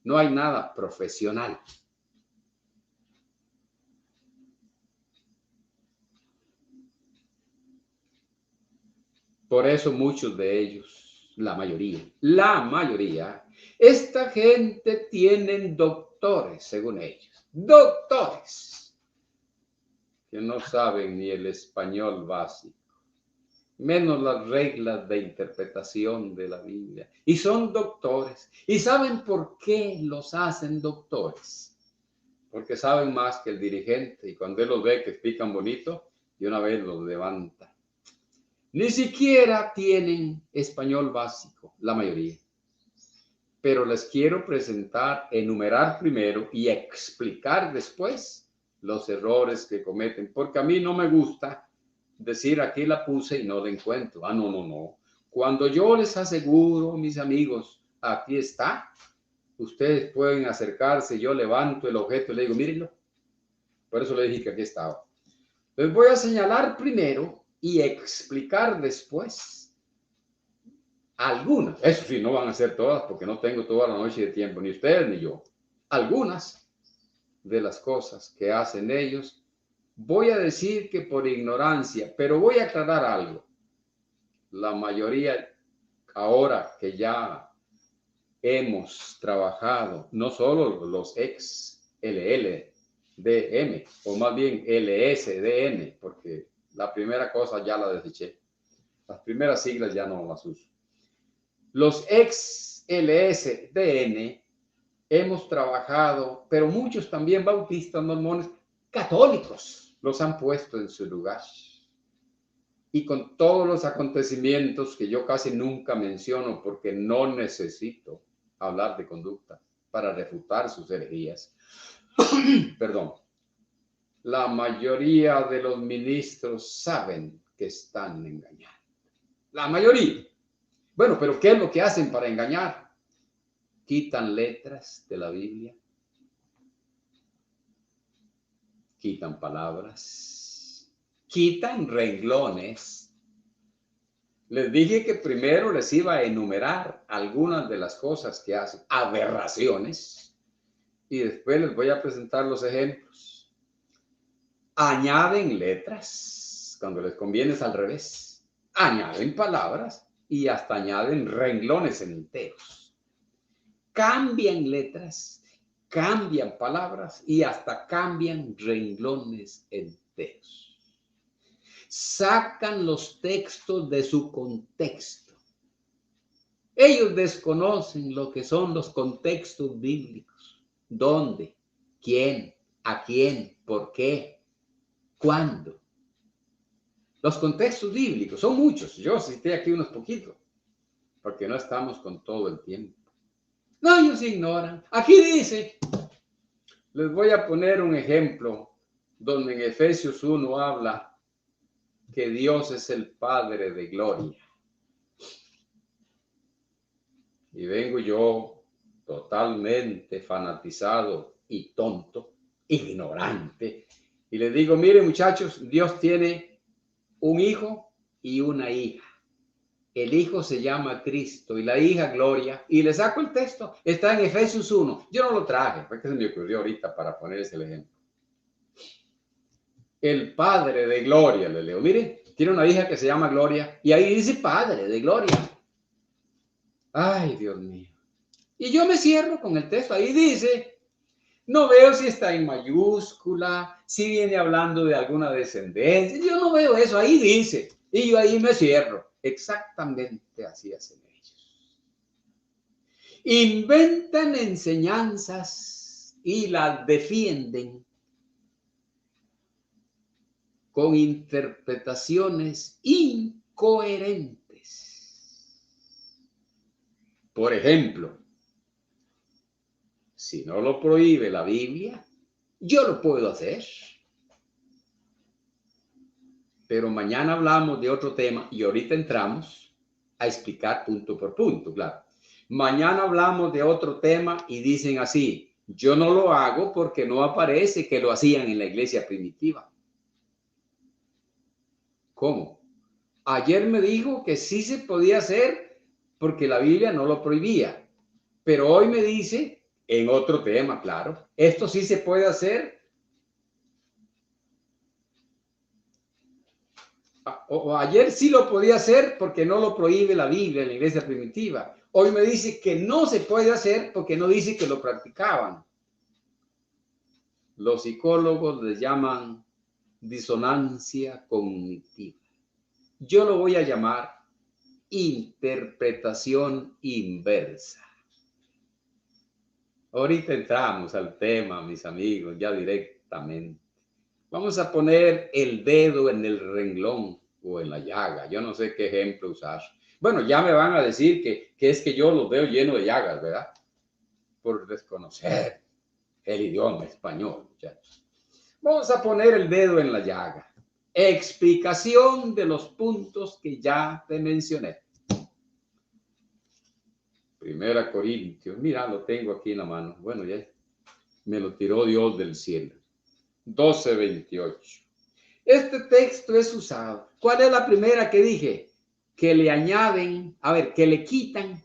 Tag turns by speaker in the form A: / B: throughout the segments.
A: No hay nada profesional. Por eso muchos de ellos, la mayoría, esta gente tienen doctores, según ellos. Doctores que no saben ni el español básico, menos las reglas de interpretación de la Biblia. Y son doctores. ¿Y saben por qué los hacen doctores? Porque saben más que el dirigente. Y cuando él los ve que explican bonito, de una vez los levanta. Ni siquiera tienen español básico, la mayoría. Pero les quiero presentar, enumerar primero y explicar después los errores que cometen. Porque a mí no me gusta decir aquí la puse y no la encuentro. Ah, no. Cuando yo les aseguro, mis amigos, aquí está, ustedes pueden acercarse, yo levanto el objeto y le digo, mírenlo. Por eso le dije que aquí estaba. Les voy a señalar primero y explicar después algunas. Eso sí, no van a ser todas porque no tengo toda la noche de tiempo, ni ustedes ni yo. Algunas de las cosas que hacen ellos, voy a decir que por ignorancia, pero voy a aclarar algo. La mayoría, ahora que ya hemos trabajado, no solo los ex LLDM, o más bien LSDN, porque la primera cosa ya la deseché. Las primeras siglas ya no las uso. Los ex LSDN hemos trabajado, pero muchos también bautistas, mormones, católicos, los han puesto en su lugar. Y con todos los acontecimientos que yo casi nunca menciono porque no necesito hablar de conducta para refutar sus herejías. Perdón. La mayoría de los ministros saben que están engañando. La mayoría. Bueno, pero ¿qué es lo que hacen para engañar? Quitan letras de la Biblia. Quitan palabras. Quitan renglones. Les dije que primero les iba a enumerar algunas de las cosas que hacen, aberraciones, y después les voy a presentar los ejemplos. Añaden letras, cuando les conviene es al revés. Añaden palabras y hasta añaden renglones enteros. Cambian letras, cambian palabras y hasta cambian renglones enteros. Sacan los textos de su contexto. Ellos desconocen lo que son los contextos bíblicos. ¿Dónde? ¿Quién? ¿A quién? ¿Por qué? ¿Cuándo? Los contextos bíblicos son muchos. Yo cité aquí unos poquitos, porque no estamos con todo el tiempo. No, ellos ignoran. Aquí dice, les voy a poner un ejemplo donde en Efesios 1 habla que Dios es el Padre de gloria. Y vengo yo totalmente fanatizado y tonto, ignorante, y les digo, miren muchachos, Dios tiene un hijo y una hija. El hijo se llama Cristo y la hija Gloria. Y le saco el texto. Está en Efesios 1. Yo no lo traje, fue que se me ocurrió ahorita para ponerles el ejemplo. El Padre de Gloria, le leo. Mire, tiene una hija que se llama Gloria y ahí dice Padre de Gloria. Ay, Dios mío. Y yo me cierro con el texto. Ahí dice, no veo si está en mayúscula, si viene hablando de alguna descendencia. Yo no veo eso. Ahí dice. Y yo ahí me cierro. Exactamente así hacen ellos. Inventan enseñanzas y las defienden con interpretaciones incoherentes. Por ejemplo, si no lo prohíbe la Biblia, yo lo puedo hacer. Pero mañana hablamos de otro tema y ahorita entramos a explicar punto por punto, claro. Mañana hablamos de otro tema y dicen así, yo no lo hago porque no aparece que lo hacían en la iglesia primitiva. ¿Cómo? Ayer me dijo que sí se podía hacer porque la Biblia no lo prohibía, pero hoy me dice En otro tema, claro. Esto sí se puede hacer. O ayer sí lo podía hacer porque no lo prohíbe la Biblia en la iglesia primitiva. Hoy me dice que no se puede hacer porque no dice que lo practicaban. Los psicólogos les llaman disonancia cognitiva. Yo lo voy a llamar interpretación inversa. Ahorita entramos al tema, mis amigos, ya directamente. Vamos a poner el dedo en el renglón o en la llaga. Yo no sé qué ejemplo usar. Bueno, ya me van a decir que es que yo los veo llenos de llagas, ¿verdad? Por desconocer el idioma español, muchachos. Vamos a poner el dedo en la llaga. Explicación de los puntos que ya te mencioné. Primera Corintios, mira, lo tengo aquí en la mano. Bueno, ya me lo tiró Dios del cielo. 12:28. Este texto es usado. ¿Cuál es la primera que dije? Que le añaden, que le quitan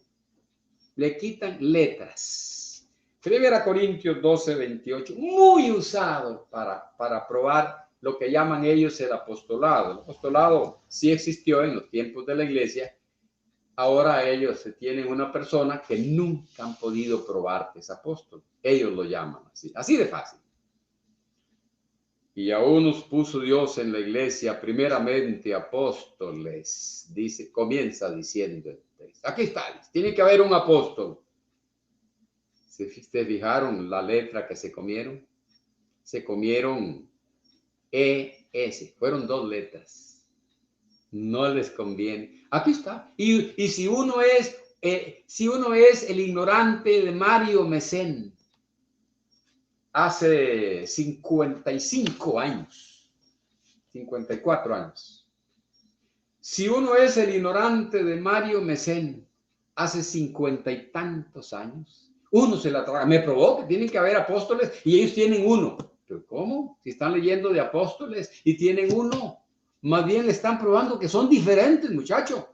A: letras. Primera Corintios 12:28, muy usado para probar lo que llaman ellos el apostolado. El apostolado sí existió en los tiempos de la iglesia. Ahora ellos tienen una persona que nunca han podido probar que es apóstol. Ellos lo llaman así de fácil. Y aún nos puso Dios en la iglesia, primeramente apóstoles, comienza diciendo el texto. Aquí está, tiene que haber un apóstol. ¿Se fijaron la letra que se comieron? Se comieron ES, fueron 2 letras. No les conviene. Aquí está. Y si uno es el ignorante de Mario Mecén, hace 55 años, 54 años. Si uno es el ignorante de Mario Mecén, hace 50 y tantos años, uno se la traga. Me probó que tienen que haber apóstoles y ellos tienen uno. ¿Pero cómo? Si están leyendo de apóstoles y tienen uno. Más bien le están probando que son diferentes, muchachos.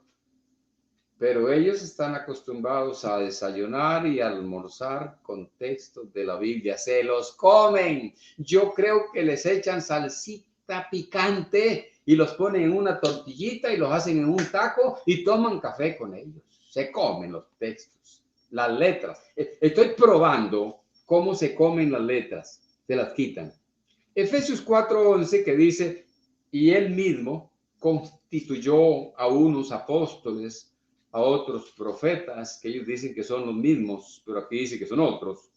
A: Pero ellos están acostumbrados a desayunar y almorzar con textos de la Biblia. Se los comen. Yo creo que les echan salsita picante y los ponen en una tortillita y los hacen en un taco y toman café con ellos. Se comen los textos, las letras. Estoy probando cómo se comen las letras. Se las quitan. Efesios 4:11 que dice, y él mismo constituyó a unos apóstoles, a otros profetas, que ellos dicen que son los mismos, pero aquí dice que son otros.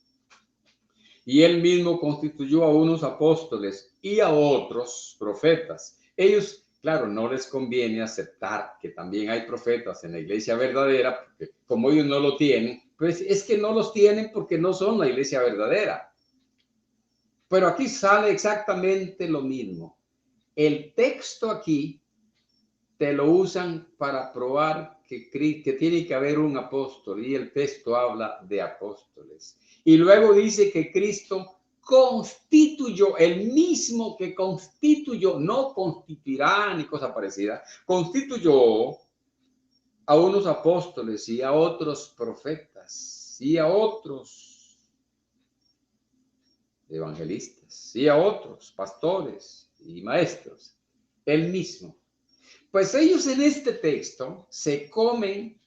A: Y él mismo constituyó a unos apóstoles y a otros profetas. Ellos, claro, no les conviene aceptar que también hay profetas en la iglesia verdadera, porque como ellos no lo tienen, pues es que no los tienen porque no son la iglesia verdadera. Pero aquí sale exactamente lo mismo. El texto aquí te lo usan para probar que tiene que haber un apóstol y el texto habla de apóstoles. Y luego dice que Cristo constituyó, el mismo que constituyó, no constituirá ni cosa parecida, constituyó a unos apóstoles y a otros profetas y a otros evangelistas y a otros pastores y maestros. El mismo. Pues ellos en este texto se comen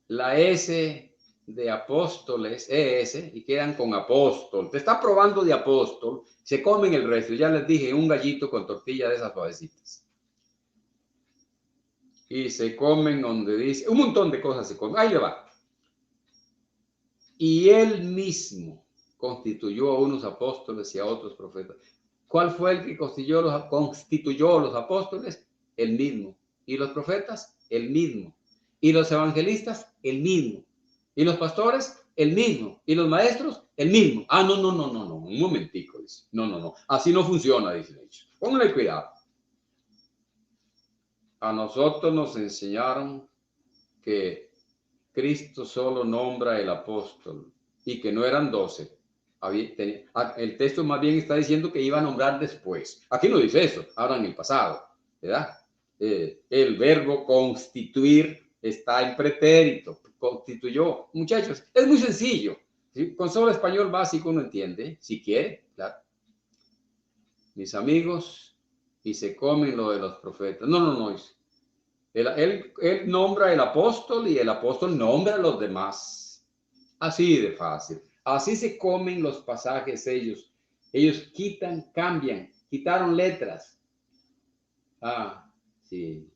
A: la S de apóstoles, ES, y quedan con apóstol. Te está probando de apóstol, se comen el resto. Ya les dije, un gallito con tortilla de esas suavecitas. Y se comen donde dice, un montón de cosas se comen. Ahí le va. Y él mismo constituyó a unos apóstoles y a otros profetas. ¿Cuál fue el que constituyó a los apóstoles? El mismo. ¿Y los profetas? El mismo. ¿Y los evangelistas? El mismo. ¿Y los pastores? El mismo. ¿Y los maestros? El mismo. Ah, no, un momentico, dice. No, así no funciona, dicen ellos. Pónganle cuidado. A nosotros nos enseñaron que Cristo solo nombra el apóstol y que no eran 12. El texto más bien está diciendo que iba a nombrar después. Aquí no dice eso, habla en el pasado, ¿verdad? El verbo constituir está en pretérito, constituyó. Muchachos, es muy sencillo. ¿Sí? Con solo español básico uno entiende, si quiere, claro. Mis amigos, y se comen lo de los profetas. No, no, no. Él nombra el apóstol y el apóstol nombra a los demás. Así de fácil. Así se comen los pasajes ellos. Ellos quitan, cambian, quitaron letras. Ah, sí.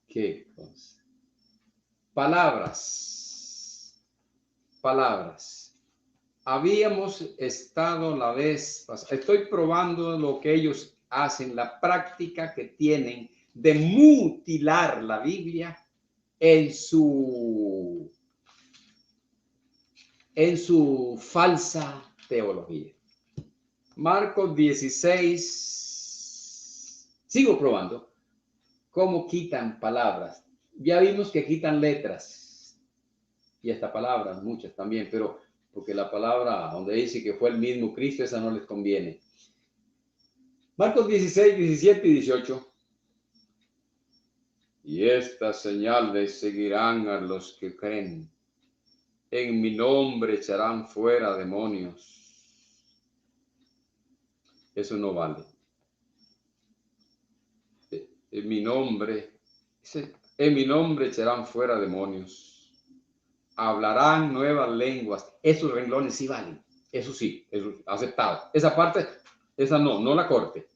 A: Qué cosa. Palabras. Palabras. Habíamos estado la vez pasada. Estoy probando lo que ellos hacen, la práctica que tienen de mutilar la Biblia en su falsa teología. Marcos 16. Sigo probando cómo quitan palabras. Ya vimos que quitan letras y hasta palabras, muchas también, pero porque la palabra donde dice que fue el mismo Cristo, esa no les conviene. Marcos 16, 17 y 18. Y estas señales seguirán a los que creen. En mi nombre echarán fuera demonios. Eso no vale. En mi nombre echarán fuera demonios. Hablarán nuevas lenguas. Esos renglones sí valen. Eso sí, eso aceptado. Esa parte, esa no la corte.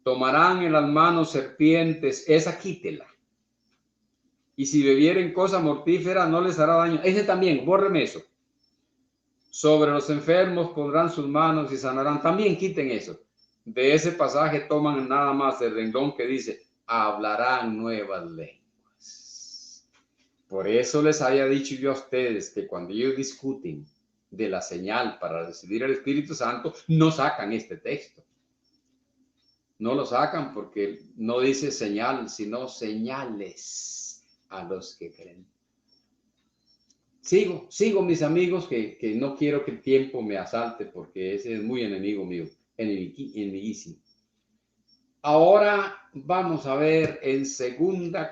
A: Tomarán en las manos serpientes, esa quítela. Y si bebieren cosa mortífera, no les hará daño. Ese también, bórreme eso. Sobre los enfermos pondrán sus manos y sanarán. También quiten eso. De ese pasaje toman nada más el renglón que dice, hablarán nuevas lenguas. Por eso les había dicho yo a ustedes que cuando ellos discuten de la señal para recibir el Espíritu Santo, no sacan este texto. No lo sacan porque no dice señal, sino señales a los que creen. Sigo mis amigos, que no quiero que el tiempo me asalte porque ese es muy enemigo mío, enemiguísimo. Ahora vamos a ver en 2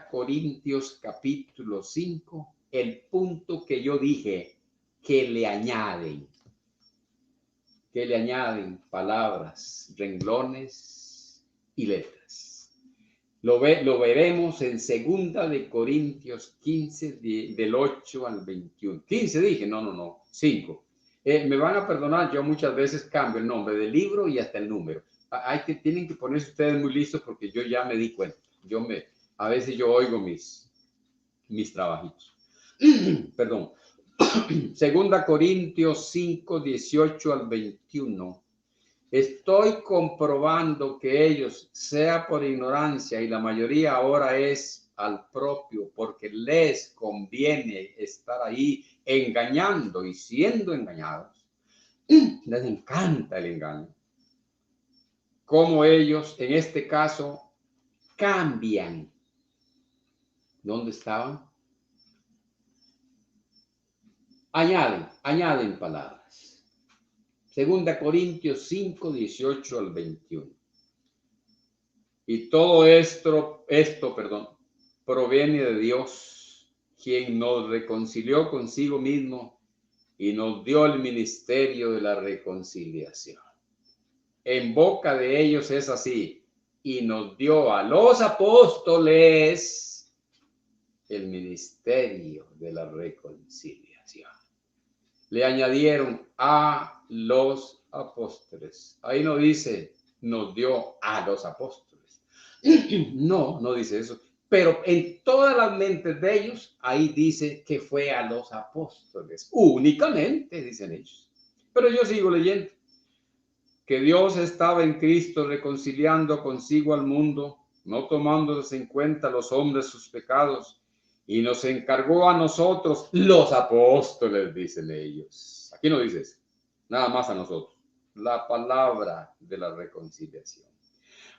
A: Corintios capítulo 5 el punto que yo dije que le añaden palabras, renglones y letras. Lo veremos en 2 Corintios 15, del 8 al 21. 15 dije, no, 5. Me van a perdonar, yo muchas veces cambio el nombre del libro y hasta el número. Tienen que ponerse ustedes muy listos porque yo ya me di cuenta. A veces yo oigo mis trabajitos. Perdón. 2 Corintios 5, 18 al 21. Estoy comprobando que ellos, sea por ignorancia, y la mayoría ahora es al propio, porque les conviene estar ahí engañando y siendo engañados. Les encanta el engaño. Como ellos, en este caso, cambian. ¿Dónde estaban? Añaden palabras. 2 Corintios 5, 18 al 21. Y todo esto, proviene de Dios, quien nos reconcilió consigo mismo y nos dio el ministerio de la reconciliación. En boca de ellos es así, y nos dio a los apóstoles el ministerio de la reconciliación. Le añadieron a los apóstoles. Ahí no dice, nos dio a los apóstoles. No dice eso. Pero en todas las mentes de ellos, ahí dice que fue a los apóstoles. Únicamente, dicen ellos. Pero yo sigo leyendo. Que Dios estaba en Cristo reconciliando consigo al mundo, no tomándose en cuenta los hombres sus pecados, y nos encargó a nosotros, los apóstoles, dicen ellos. Aquí no dice eso, nada más a nosotros. La palabra de la reconciliación.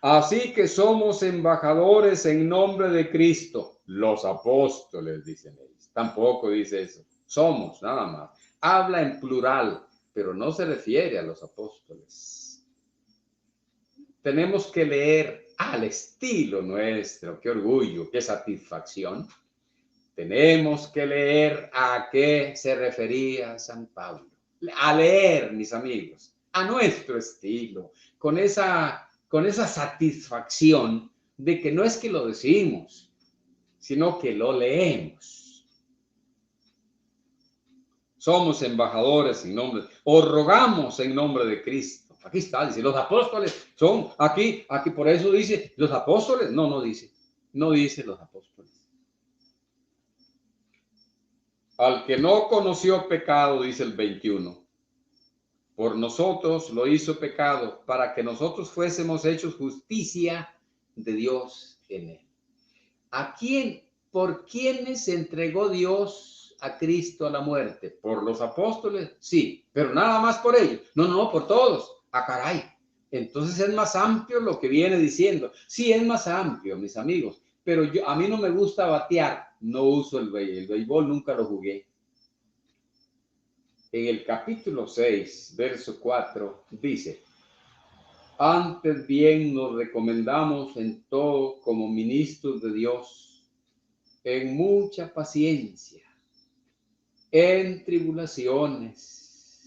A: Así que somos embajadores en nombre de Cristo, los apóstoles, dicen ellos. Tampoco dice eso. Somos, nada más. Habla en plural, pero no se refiere a los apóstoles. Tenemos que leer al estilo nuestro. Qué orgullo, qué satisfacción. tenemos que leer a qué se refería San Pablo. A leer, mis amigos, a nuestro estilo, con esa satisfacción de que no es que lo decimos, sino que lo leemos. Somos embajadores en nombre, o rogamos en nombre de Cristo. Aquí está, dice, los apóstoles son, aquí por eso dice, los apóstoles, no dice los apóstoles. Al que no conoció pecado, dice el 21, por nosotros lo hizo pecado, para que nosotros fuésemos hechos justicia de Dios en él. ¿A quién, por quiénes entregó Dios a Cristo a la muerte? ¿Por los apóstoles? Sí, pero nada más por ellos. No, por todos. ¡Ah, caray! Entonces es más amplio lo que viene diciendo. Sí, es más amplio, mis amigos, pero a mí no me gusta batear. No uso el béisbol, nunca lo jugué. En el capítulo 6, verso 4, dice: antes bien nos recomendamos en todo como ministros de Dios, en mucha paciencia, en tribulaciones,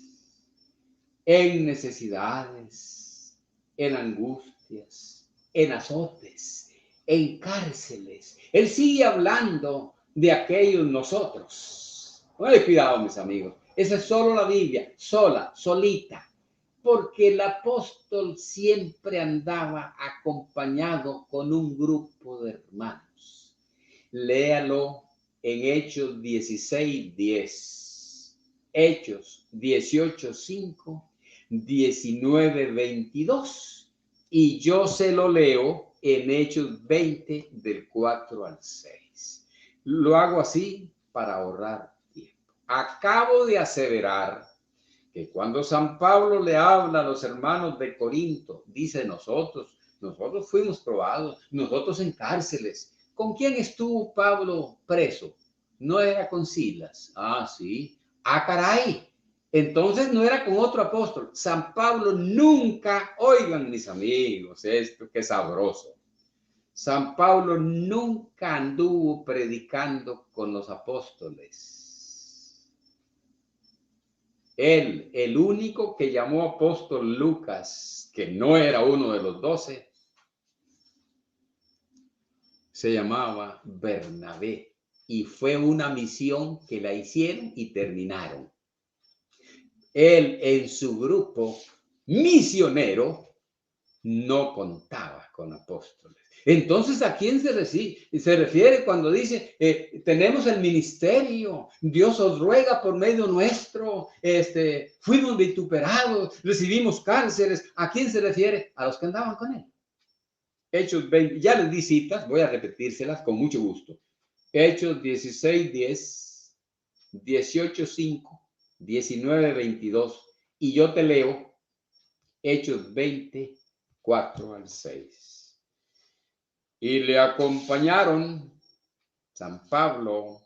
A: en necesidades, en angustias, en azotes, en cárceles. Él sigue hablando de aquellos nosotros. Cuidado, mis amigos. Esa es solo la Biblia, solita. Porque el apóstol siempre andaba acompañado con un grupo de hermanos. Léalo en Hechos 16:10, Hechos 18:5, 19:22, y yo se lo leo en Hechos 20, del 4 al 6. Lo hago así para ahorrar tiempo. Acabo de aseverar que cuando San Pablo le habla a los hermanos de Corinto, dice nosotros fuimos probados, nosotros en cárceles. ¿Con quién estuvo Pablo preso? No era con Silas. Ah, sí. Ah, caray. Entonces no era con otro apóstol. San Pablo nunca, oigan mis amigos, esto qué sabroso. San Pablo nunca anduvo predicando con los apóstoles. Él, el único que llamó apóstol Lucas, que no era uno de los 12, se llamaba Bernabé, y fue una misión que la hicieron y terminaron. Él en su grupo misionero no contaba con apóstoles. Entonces, ¿a quién se refiere cuando dice, tenemos el ministerio, Dios os ruega por medio nuestro, fuimos vituperados, recibimos cárceles? ¿A quién se refiere? A los que andaban con él. Hechos 20, ya les di citas, voy a repetírselas con mucho gusto. Hechos 16:10, 18:5, 19:22, y yo te leo Hechos 20:4 al 6. Y le acompañaron San Pablo,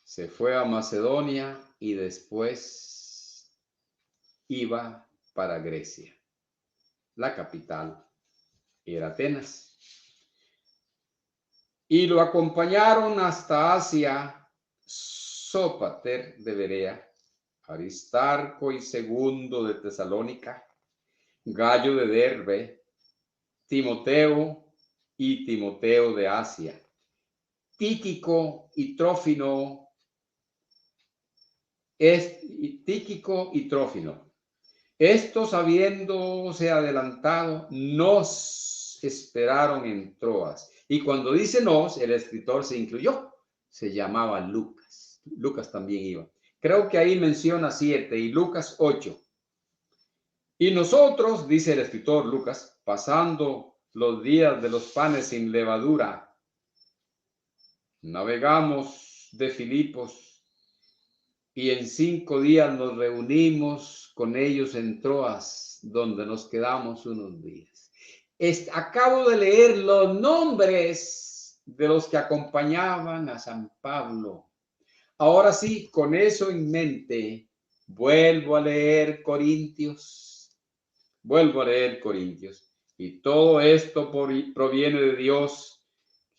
A: se fue a Macedonia y después iba para Grecia. La capital era Atenas. Y lo acompañaron hasta Asia, Sópater de Berea, Aristarco y Segundo de Tesalónica, Gallo de Derbe, Timoteo de Asia, Tíquico y Trófimo. Tíquico y Trófimo. Estos, habiéndose adelantado, nos esperaron en Troas. Y cuando dice nos, el escritor se incluyó. Se llamaba Lucas. Lucas también iba. Creo que ahí menciona 7 y Lucas 8. Y nosotros, dice el escritor Lucas, pasando los días de los panes sin levadura, navegamos de Filipos y en 5 días nos reunimos con ellos en Troas, donde nos quedamos unos días. Acabo de leer los nombres de los que acompañaban a San Pablo. Ahora sí, con eso en mente, vuelvo a leer Corintios. Y todo esto proviene de Dios,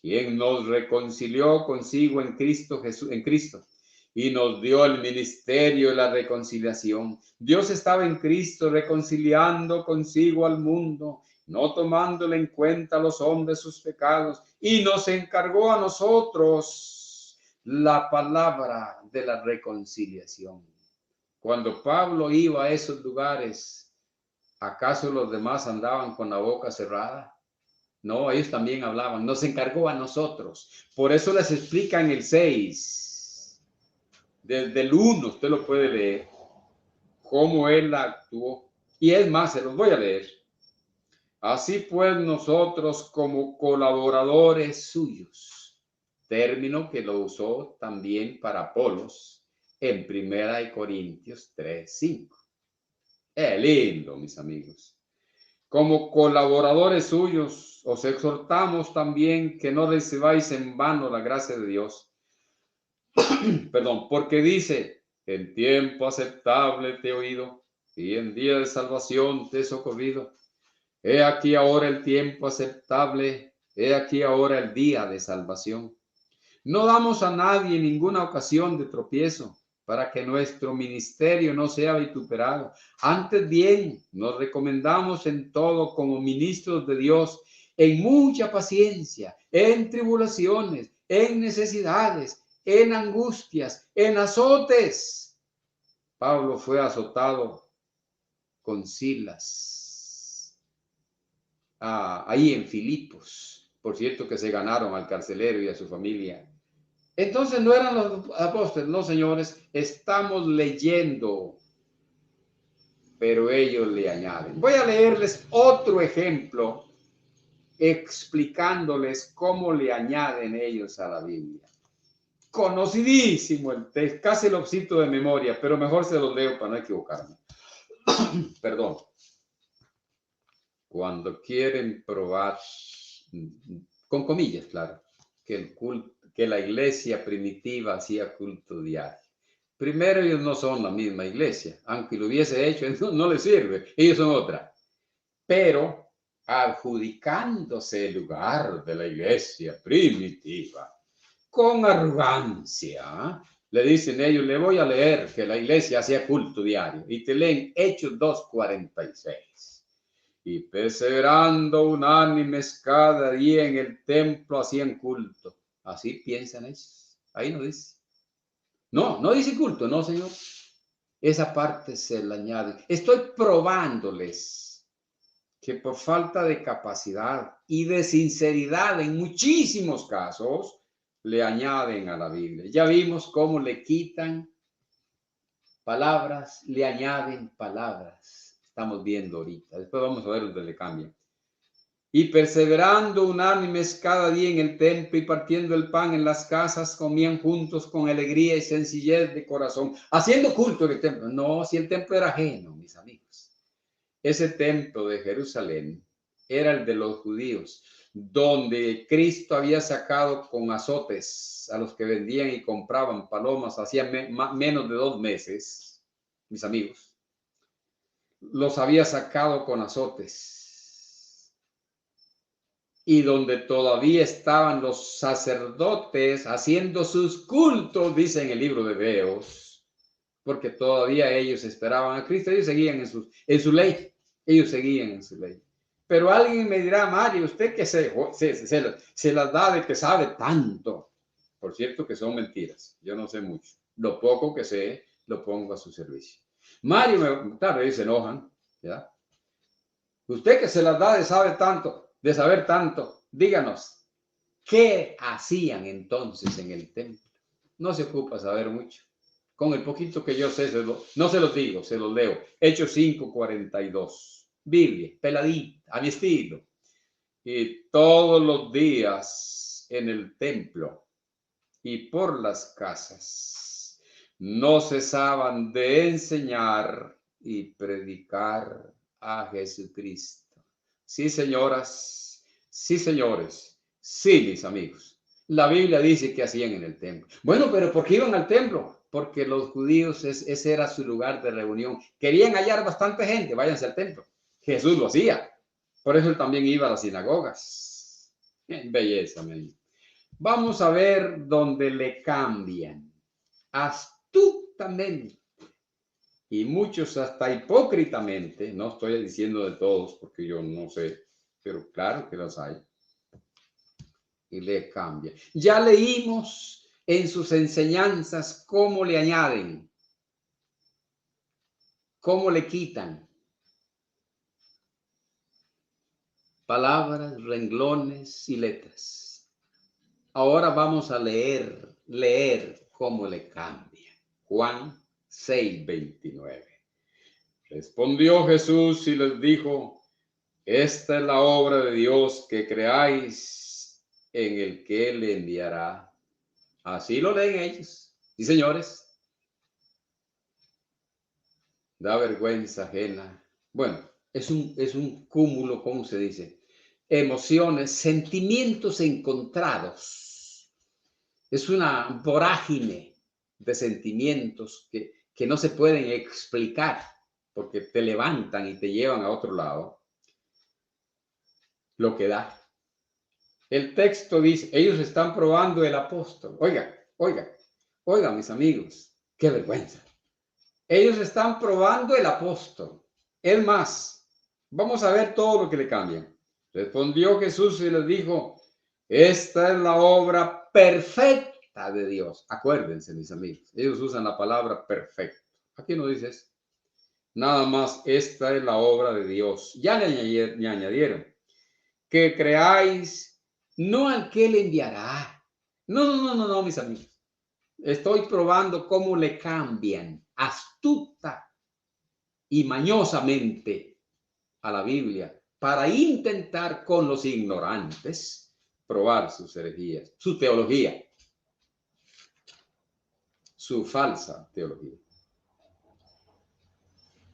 A: quien nos reconcilió consigo en Cristo Jesús, en Cristo, y nos dio el ministerio de la reconciliación. Dios estaba en Cristo reconciliando consigo al mundo, no tomándole en cuenta a los hombres sus pecados, y nos encargó a nosotros la palabra de la reconciliación. Cuando Pablo iba a esos lugares, ¿acaso los demás andaban con la boca cerrada? No, ellos también hablaban. Nos encargó a nosotros. Por eso les explica en el 6, desde el 1, usted lo puede leer, cómo él actuó. Y es más, se los voy a leer. Así pues, nosotros como colaboradores suyos, término que lo usó también para Apolos en 1 Corintios 3:5. Es lindo, mis amigos. Como colaboradores suyos, os exhortamos también que no recibáis en vano la gracia de Dios. Perdón, porque dice, en tiempo aceptable te he oído y en día de salvación te he socorrido. He aquí ahora el tiempo aceptable, he aquí ahora el día de salvación. No damos a nadie ninguna ocasión de tropiezo, para que nuestro ministerio no sea vituperado. Antes bien, nos recomendamos en todo como ministros de Dios, en mucha paciencia, en tribulaciones, en necesidades, en angustias, en azotes. Pablo fue azotado con Silas, ahí en Filipos. Por cierto que se ganaron al carcelero y a su familia. Entonces no eran los apóstoles, no, señores, estamos leyendo, pero ellos le añaden. Voy a leerles otro ejemplo explicándoles cómo le añaden ellos a la Biblia. Conocidísimo el texto, casi lo cito de memoria, pero mejor se los leo para no equivocarme. Perdón. Cuando quieren probar, con comillas, claro, que la iglesia primitiva hacía culto diario. Primero, ellos no son la misma iglesia, aunque lo hubiese hecho, no les sirve, ellos son otra. Pero adjudicándose el lugar de la iglesia primitiva, con arrogancia, le dicen ellos, le voy a leer que la iglesia hacía culto diario, y te leen Hechos 2:46. Y perseverando unánimes cada día en el templo hacían culto. Así piensan ellos. Ahí no dice. No dice culto, no, señor. Esa parte se la añade. Estoy probándoles que por falta de capacidad y de sinceridad en muchísimos casos le añaden a la Biblia. Ya vimos cómo le quitan palabras, le añaden palabras. Estamos viendo ahorita. Después vamos a ver dónde le cambian. Y perseverando unánimes cada día en el templo y partiendo el pan en las casas, comían juntos con alegría y sencillez de corazón, haciendo culto en el templo. No, si el templo era ajeno, mis amigos. Ese templo de Jerusalén era el de los judíos, donde Cristo había sacado con azotes a los que vendían y compraban palomas hacía menos de 2 meses, mis amigos. Los había sacado con azotes. Y donde todavía estaban los sacerdotes haciendo sus cultos, dice en el libro de Hebreos, porque todavía ellos esperaban a Cristo, ellos seguían en su ley, ellos seguían en su ley. Pero alguien me dirá, Mario, usted que se las da de que sabe tanto. Por cierto que son mentiras, yo no sé mucho. Lo poco que sé, lo pongo a su servicio. Mario, claro, ellos se enojan, ¿ya? Usted que se las da de sabe tanto, de saber tanto, díganos, ¿qué hacían entonces en el templo? No se ocupa saber mucho. Con el poquito que yo sé, no se los digo, se los leo. Hechos 5:42. Biblia, peladita, a mi estilo. Y todos los días en el templo y por las casas no cesaban de enseñar y predicar a Jesucristo. Sí, señoras, sí, señores, sí, mis amigos. La Biblia dice que hacían en el templo. Bueno, pero ¿por qué iban al templo? Porque los judíos, ese era su lugar de reunión. Querían hallar bastante gente, váyanse al templo. Jesús lo hacía. Por eso él también iba a las sinagogas. Belleza, men. Vamos a ver dónde le cambian astutamente y muchos hasta hipócritamente. No estoy diciendo de todos porque yo no sé, pero claro que los hay. Y le cambia. Ya leímos en sus enseñanzas cómo le añaden, cómo le quitan palabras, renglones y letras. Ahora vamos a leer cómo le cambia. Juan 6:29. Respondió Jesús y les dijo: esta es la obra de Dios, que creáis en el que Él enviará. Así lo leen ellos. Sí, señores. Da vergüenza ajena. Bueno, es un cúmulo, ¿cómo se dice? Emociones, sentimientos encontrados. Es una vorágine de sentimientos que no se pueden explicar porque te levantan y te llevan a otro lado. Lo que da. El texto dice, ellos están probando el apóstol. Oiga, mis amigos, qué vergüenza. Ellos están probando el apóstol. Es más, vamos a ver todo lo que le cambian. Respondió Jesús y les dijo: esta es la obra perfecta de Dios. Acuérdense, mis amigos, ellos usan la palabra perfecto. Aquí no dice eso. Nada más, esta es la obra de Dios. Ya le añadieron que creáis no al que le enviará. No, mis amigos. Estoy probando cómo le cambian astuta y mañosamente a la Biblia para intentar con los ignorantes probar sus herejías, su teología, su falsa teología.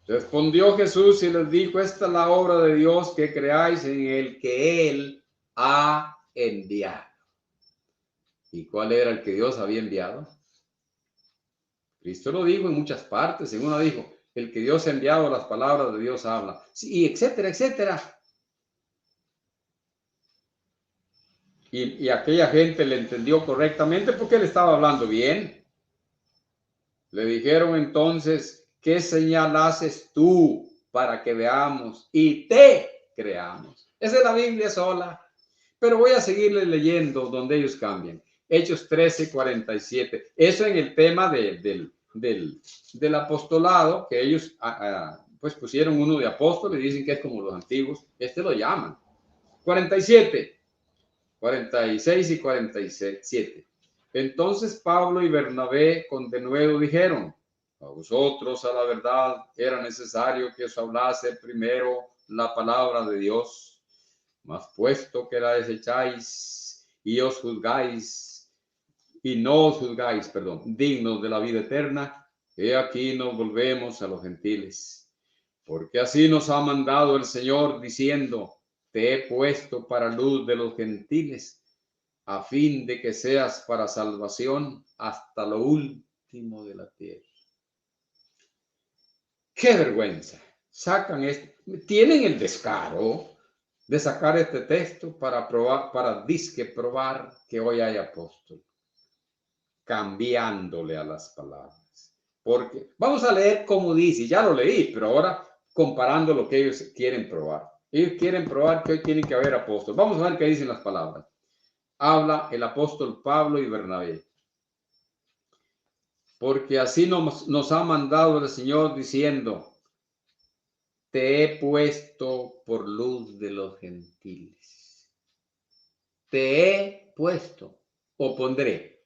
A: Respondió Jesús y les dijo: esta es la obra de Dios, que creáis en el que Él ha enviado. ¿Y cuál era el que Dios había enviado? Cristo lo dijo en muchas partes. En una dijo: el que Dios ha enviado, las palabras de Dios habla. Sí, etcétera, etcétera. Y aquella gente le entendió correctamente porque él estaba hablando bien. Le dijeron entonces: ¿qué señal haces tú para que veamos y te creamos? Esa es la Biblia sola. Pero voy a seguirle leyendo donde ellos cambian. Hechos 13:47. Eso en el tema del apostolado, que ellos pues pusieron uno de apóstoles y dicen que es como los antiguos. Este lo llaman. 47, 46 y 47. Entonces Pablo y Bernabé con denuedo dijeron: a vosotros, a la verdad, era necesario que os hablase primero la palabra de Dios. Mas puesto que la desecháis y os juzgáis, y no os juzgáis, dignos de la vida eterna, he aquí nos volvemos a los gentiles. Porque así nos ha mandado el Señor, diciendo: te he puesto para luz de los gentiles, a fin de que seas para salvación hasta lo último de la tierra. ¡Qué vergüenza! Tienen el descaro de sacar este texto para probar, probar que hoy hay apóstol, cambiándole a las palabras. Porque vamos a leer como dice, ya lo leí, pero ahora comparando lo que ellos quieren probar. Ellos quieren probar que hoy tiene que haber apóstol. Vamos a ver qué dicen las palabras. Habla el apóstol Pablo y Bernabé. Porque así nos ha mandado el Señor, diciendo: te he puesto por luz de los gentiles. Te he puesto o pondré.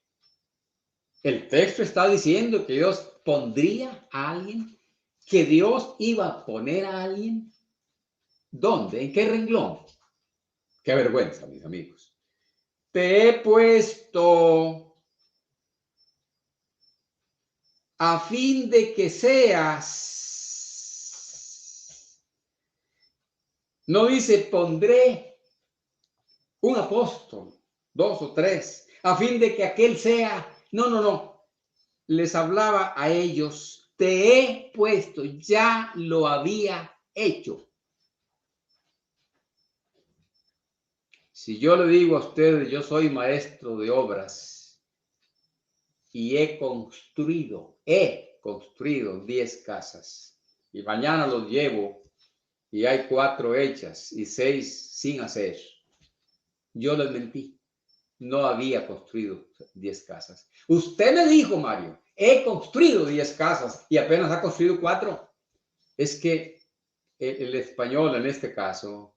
A: El texto está diciendo que Dios pondría a alguien, que Dios iba a poner a alguien. ¿Dónde? ¿En qué renglón? Qué vergüenza, mis amigos. Te he puesto a fin de que seas. No dice pondré un apóstol, 2 o 3, a fin de que aquel sea. No. Les hablaba a ellos: te he puesto, ya lo había hecho. Si yo le digo a ustedes, yo soy maestro de obras y he construido 10 casas y mañana los llevo y hay 4 hechas y 6 sin hacer, yo les mentí. No había construido 10 casas. Usted me dijo, Mario, he construido 10 casas y apenas ha construido 4. Es que el español en este caso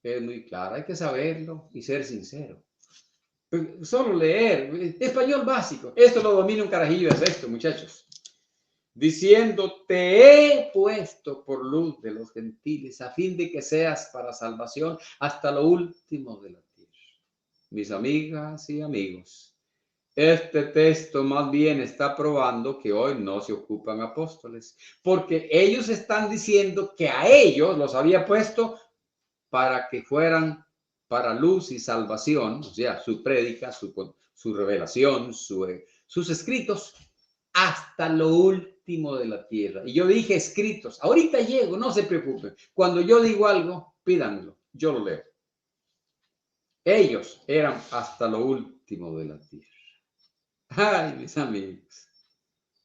A: es muy claro. Hay que saberlo y ser sincero. Solo leer, español básico. Esto lo domina un carajillo de sexto, muchachos. Diciendo, te he puesto por luz de los gentiles a fin de que seas para salvación hasta lo último de la tierra. Mis amigas y amigos, este texto más bien está probando que hoy no se ocupan apóstoles, porque ellos están diciendo que a ellos los había puesto para que fueran para luz y salvación, o sea, su prédica, su revelación, sus escritos, hasta lo último de la tierra. Y yo dije escritos, ahorita llego, no se preocupen. Cuando yo digo algo, pídanmelo, yo lo leo. Ellos eran hasta lo último de la tierra. Ay, mis amigos.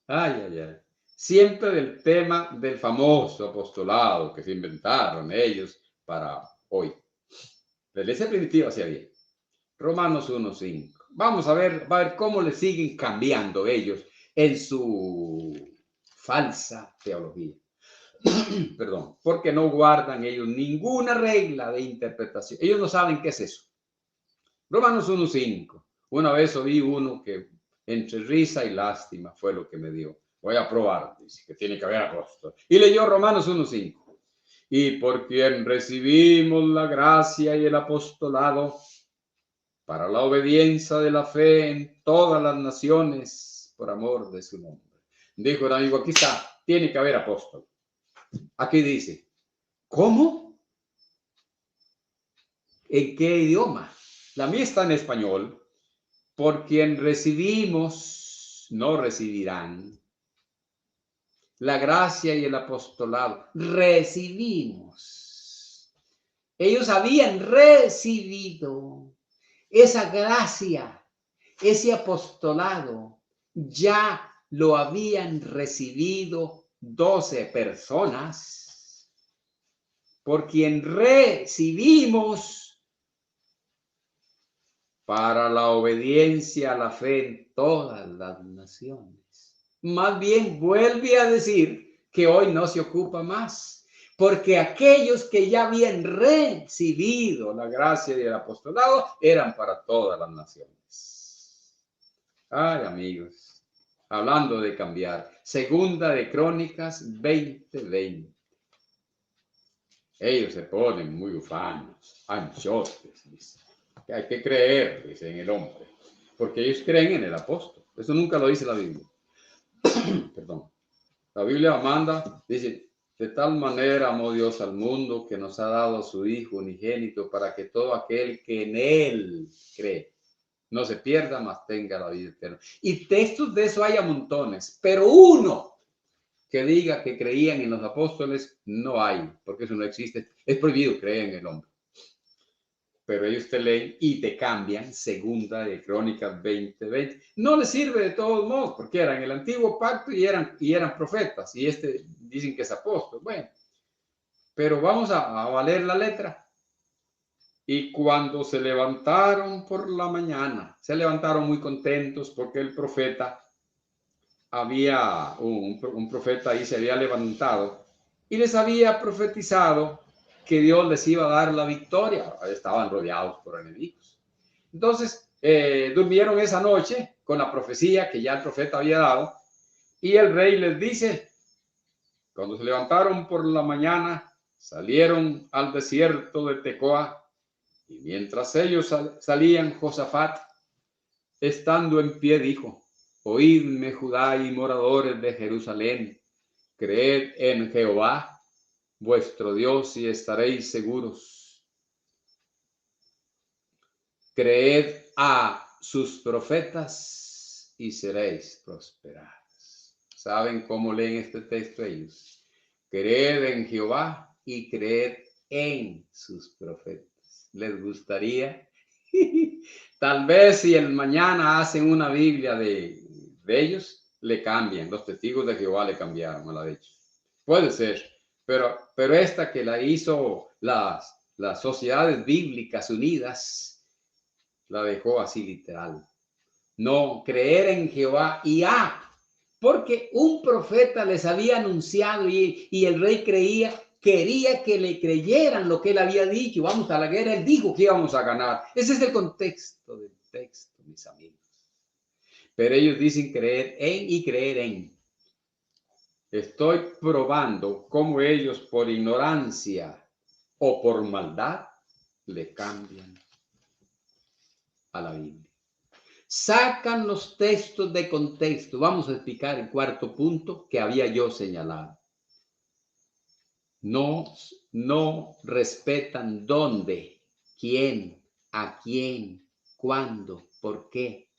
A: Ay, ay, ay. Siempre del tema del famoso apostolado que se inventaron ellos para hoy. La iglesia primitiva hacía bien. Romanos 1:5. Vamos a ver cómo le siguen cambiando ellos en su falsa teología. Perdón, porque no guardan ellos ninguna regla de interpretación. Ellos no saben qué es eso. Romanos 1:5. Una vez oí uno que entre risa y lástima fue lo que me dio. Voy a probar, dice que tiene que haber apóstol. Y leyó Romanos 1:5. Y por quien recibimos la gracia y el apostolado para la obediencia de la fe en todas las naciones por amor de su nombre. Dijo el amigo, aquí está, tiene que haber apóstol. Aquí dice, ¿cómo? ¿En qué idioma? La mía está en español. Por quien recibimos, no recibirán. La gracia y el apostolado. Recibimos. Ellos habían recibido esa gracia, ese apostolado. Ya lo habían recibido 12 personas. Por quien recibimos para la obediencia a la fe en todas las naciones. Más bien vuelve a decir que hoy no se ocupa más, porque aquellos que ya habían recibido la gracia del apostolado eran para todas las naciones. Ay, amigos, hablando de cambiar, Segunda de Crónicas 20:20. Ellos se ponen muy ufanos, anchotes, dice. Hay que creer, dice, en el hombre, porque ellos creen en el apóstol. Eso nunca lo dice la Biblia. Perdón. La Biblia manda, dice, de tal manera amó Dios al mundo que nos ha dado a su Hijo unigénito para que todo aquel que en él cree no se pierda, mas tenga la vida eterna. Y textos de eso hay a montones, pero uno que diga que creían en los apóstoles no hay, porque eso no existe. Es prohibido creer en el hombre. Pero ellos te leen y te cambian Segunda de Crónicas 20:20. No les sirve de todos modos, porque eran el antiguo pacto y eran profetas, y dicen que es apóstol. Bueno, pero vamos a valer la letra. Y cuando se levantaron por la mañana, se levantaron muy contentos porque el profeta, un profeta ahí se había levantado y les había profetizado que Dios les iba a dar la victoria. Estaban rodeados por enemigos. Entonces, durmieron esa noche con la profecía que ya el profeta había dado. Y el rey les dice, cuando se levantaron por la mañana, salieron al desierto de Tecoa. Y mientras ellos salían, Josafat, estando en pie, dijo, oídme, Judá y moradores de Jerusalén, creed en Jehová, vuestro Dios, y estaréis seguros. Creed a sus profetas y seréis prosperados. ¿Saben cómo leen este texto ellos? Creed en Jehová y creed en sus profetas. les gustaría. Tal vez si el mañana hacen una Biblia de ellos, le cambian. Los testigos de Jehová le cambiaron a la de ellos. Puede ser, pero esta que la hizo las Sociedades Bíblicas Unidas, la dejó así literal. No, creer en Jehová y porque un profeta les había anunciado y el rey quería que le creyeran lo que él había dicho. Vamos a la guerra, él dijo que íbamos a ganar. Ese es el contexto del texto, mis amigos. Pero ellos dicen creer en y creer en. Estoy probando cómo ellos por ignorancia o por maldad le cambian a la Biblia. Sacan los textos de contexto. Vamos a explicar el cuarto punto que había yo señalado. No respetan dónde, quién, a quién, cuándo, por qué.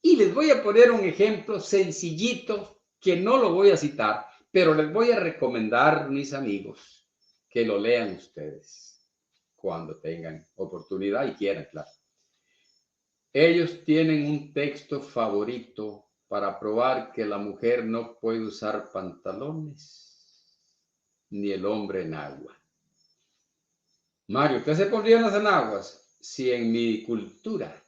A: Y les voy a poner un ejemplo sencillito que no lo voy a citar, pero les voy a recomendar, mis amigos, que lo lean ustedes cuando tengan oportunidad y quieran, claro. Ellos tienen un texto favorito para probar que la mujer no puede usar pantalones ni el hombre en agua. Mario, ¿usted se pondría en las enaguas? Si en mi cultura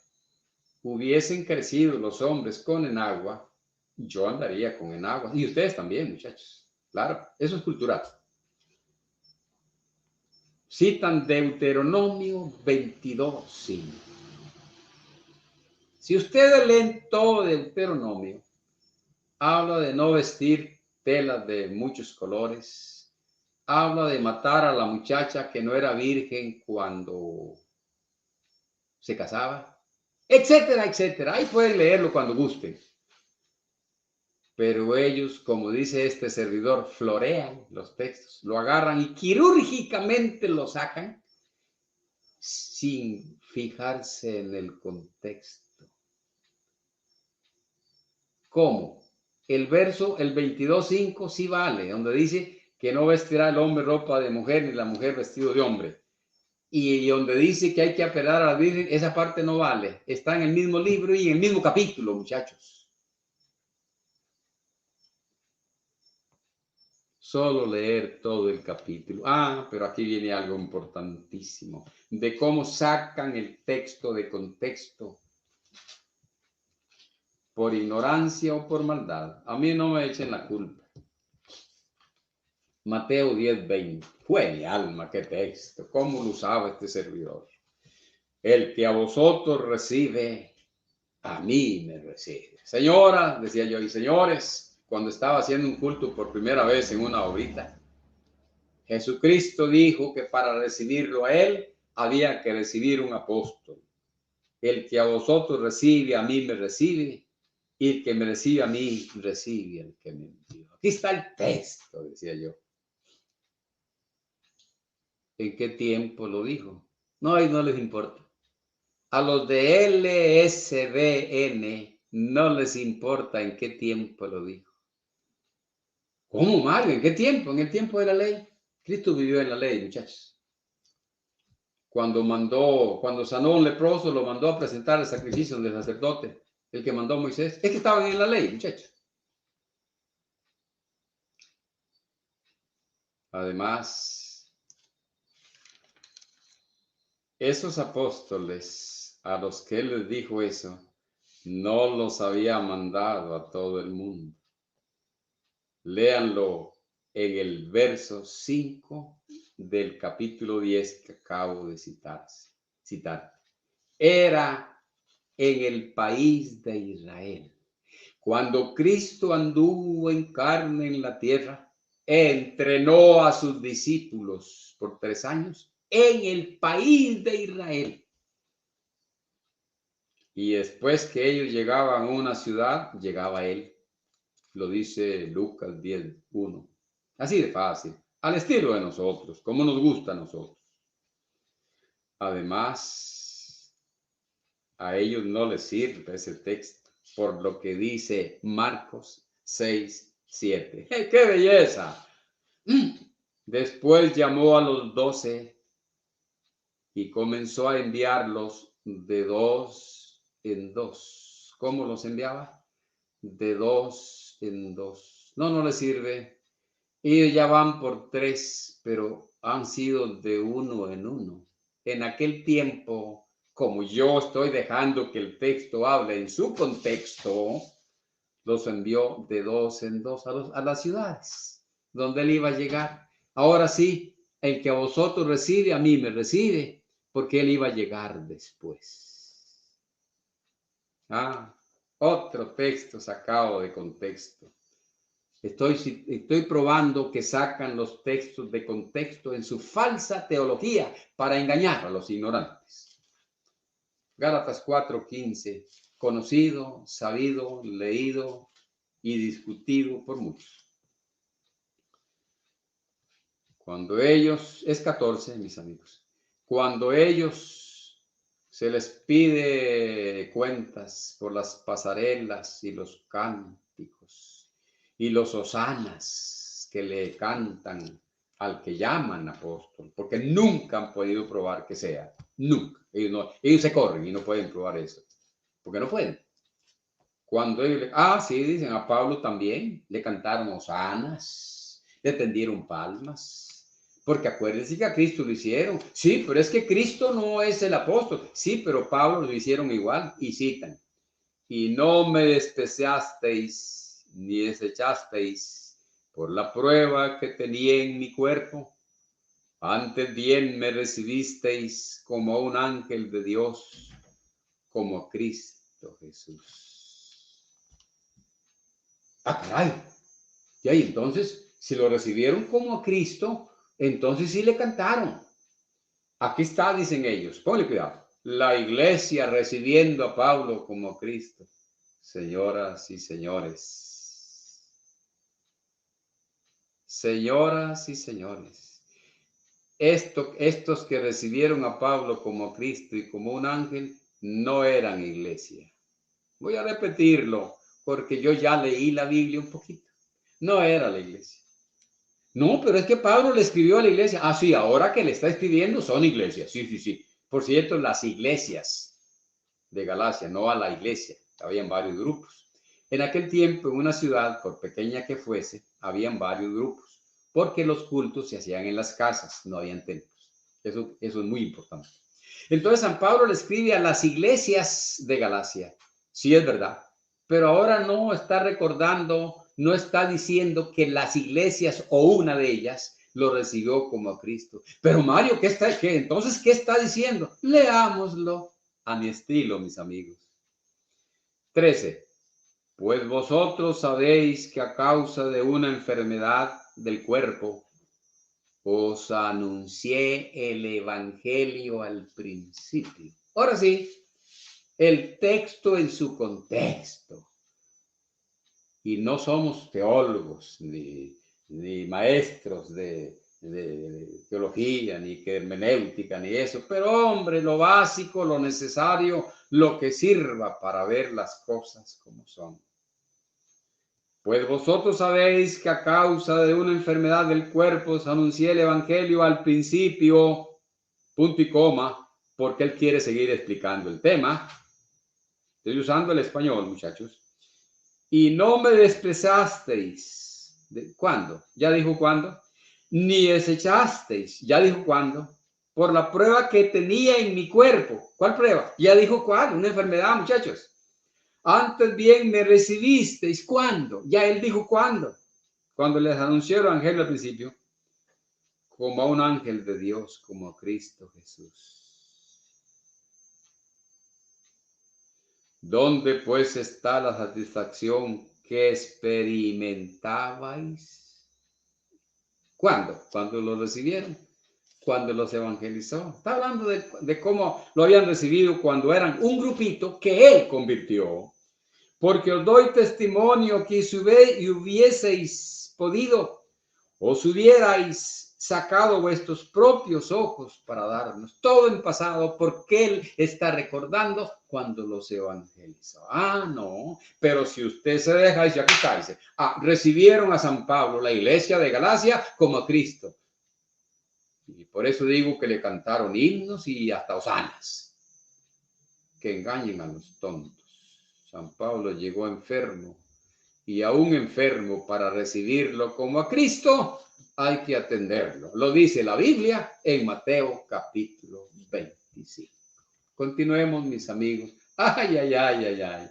A: hubiesen crecido los hombres con enagua, yo andaría con enagua. Y ustedes también, muchachos. Claro, eso es cultural. Citan Deuteronomio 22:5. Si ustedes leen todo Deuteronomio, habla de no vestir telas de muchos colores, habla de matar a la muchacha que no era virgen cuando se casaba, etcétera, etcétera. Ahí pueden leerlo cuando gusten. Pero ellos, como dice este servidor, florean los textos, lo agarran y quirúrgicamente lo sacan sin fijarse en el contexto. ¿Cómo? El verso, el 22:5 sí vale, donde dice que no vestirá el hombre ropa de mujer ni la mujer vestido de hombre. Y donde dice que hay que apelar a la Virgen, esa parte no vale. Está en el mismo libro y en el mismo capítulo, muchachos. Solo leer todo el capítulo. Pero aquí viene algo importantísimo, de cómo sacan el texto de contexto. Por ignorancia o por maldad. A mí no me echen la culpa. Mateo 10:20. Fue mi alma, qué texto. ¿Cómo lo usaba este servidor? El que a vosotros recibe, a mí me recibe. Señora, decía yo, y señores, cuando estaba haciendo un culto por primera vez en una horita, Jesucristo dijo que para recibirlo a él había que recibir un apóstol. El que a vosotros recibe, a mí me recibe. Y el que me recibe a mí, recibe al que me envió. Aquí está el texto, decía yo. ¿En qué tiempo lo dijo? No, y no les importa. A los de LSBN no les importa en qué tiempo lo dijo. ¿Cómo, Mario? ¿En qué tiempo? En el tiempo de la ley. Cristo vivió en la ley, muchachos. Cuando sanó a un leproso, lo mandó a presentar el sacrificio del sacerdote, el que mandó a Moisés. Es que estaban en la ley, muchachos. Además, esos apóstoles a los que él les dijo eso, no los había mandado a todo el mundo. Léanlo en el verso 5 del capítulo 10 que acabo de citar. Era en el país de Israel. Cuando Cristo anduvo en carne en la tierra, entrenó a sus discípulos por 3 años en el país de Israel. Y después que ellos llegaban a una ciudad, llegaba él. Lo dice Lucas 10:1. Así de fácil, al estilo de nosotros, como nos gusta a nosotros. Además, a ellos no les sirve ese texto, por lo que dice Marcos 6:7. ¡Qué belleza! Después llamó a los 12 y comenzó a enviarlos de 2 en 2. ¿Cómo los enviaba? De 2 en 2. No les sirve. Ellos ya van por 3, pero han sido de 1 en 1. En aquel tiempo, como yo estoy dejando que el texto hable en su contexto, los envió de 2 en 2 a las ciudades donde él iba a llegar. Ahora sí, el que a vosotros recibe, a mí me recibe, porque él iba a llegar después. Otro texto sacado de contexto. Estoy probando que sacan los textos de contexto en su falsa teología para engañar a los ignorantes. Gálatas 4:15, conocido, sabido, leído y discutido por muchos. Cuando ellos, es 14, mis amigos, cuando ellos se les pide cuentas por las pasarelas y los cánticos y los hosanas que le cantan al que llaman apóstol, porque nunca han podido probar que sea, nunca. Ellos se corren y no pueden probar eso, porque no pueden. Cuando ellos, sí, dicen, a Pablo también le cantaron hosanas, le tendieron palmas, porque acuérdense que a Cristo lo hicieron. Sí, pero es que Cristo no es el apóstol. Sí, pero Pablo lo hicieron igual, y citan, y no me despreciasteis ni desechasteis por la prueba que tenía en mi cuerpo. Antes bien me recibisteis como a un ángel de Dios, como a Cristo Jesús. Caray. Y ahí entonces, si lo recibieron como a Cristo, entonces sí le cantaron. Aquí está, dicen ellos, ponle cuidado, la iglesia recibiendo a Pablo como a Cristo. Señoras y señores, estos que recibieron a Pablo como Cristo y como un ángel, no eran iglesia. Voy a repetirlo, porque yo ya leí la Biblia un poquito. No era la iglesia. No, pero es que Pablo le escribió a la iglesia. Sí, ahora que le está escribiendo son iglesias. Sí. Por cierto, las iglesias de Galacia, no a la iglesia. Habían varios grupos. En aquel tiempo, en una ciudad, por pequeña que fuese, habían varios grupos, porque los cultos se hacían en las casas, no habían templos. Eso es muy importante. Entonces, San Pablo le escribe a las iglesias de Galacia. Sí, es verdad. Pero ahora no está recordando, no está diciendo que las iglesias o una de ellas lo recibió como a Cristo. Pero Mario, entonces, ¿qué está diciendo? Leámoslo a mi estilo, mis amigos. 13. Pues vosotros sabéis que a causa de una enfermedad del cuerpo, os anuncié el evangelio al principio. Ahora sí, el texto en su contexto. Y no somos teólogos ni maestros de teología, ni que hermenéutica, ni eso, pero hombre, lo básico, lo necesario, lo que sirva para ver las cosas como son. Pues vosotros sabéis que a causa de una enfermedad del cuerpo os anuncié el evangelio al principio, punto y coma, porque él quiere seguir explicando el tema. Estoy usando el español, muchachos. Y no me despreciasteis. ¿Cuándo? Ya dijo cuándo. Ni desechasteis. Ya dijo cuándo. Por la prueba que tenía en mi cuerpo. ¿Cuál prueba? Ya dijo cuál. Una enfermedad, muchachos. Antes bien me recibisteis. ¿Cuándo? Ya él dijo cuándo. Cuando les anunció el evangelio al principio. Como a un ángel de Dios, como a Cristo Jesús. ¿Dónde pues está la satisfacción que experimentabais? ¿Cuándo? Cuando lo recibieron, cuando los evangelizó. Está hablando de cómo lo habían recibido cuando eran un grupito que él convirtió. Porque os doy testimonio que si hubieseis podido, os hubierais sacado vuestros propios ojos para darnos todo en pasado, porque él está recordando cuando los evangelizó. No, pero si usted se deja, dice, aquí está, dice, recibieron a San Pablo, la iglesia de Galacia, como a Cristo. Y por eso digo que le cantaron himnos y hasta hosanas, que engañen a los tontos. San Pablo llegó enfermo, y aún enfermo, para recibirlo como a Cristo, hay que atenderlo. Lo dice la Biblia en Mateo capítulo 25. Continuemos, mis amigos. Ay, ay, ay, ay, ay.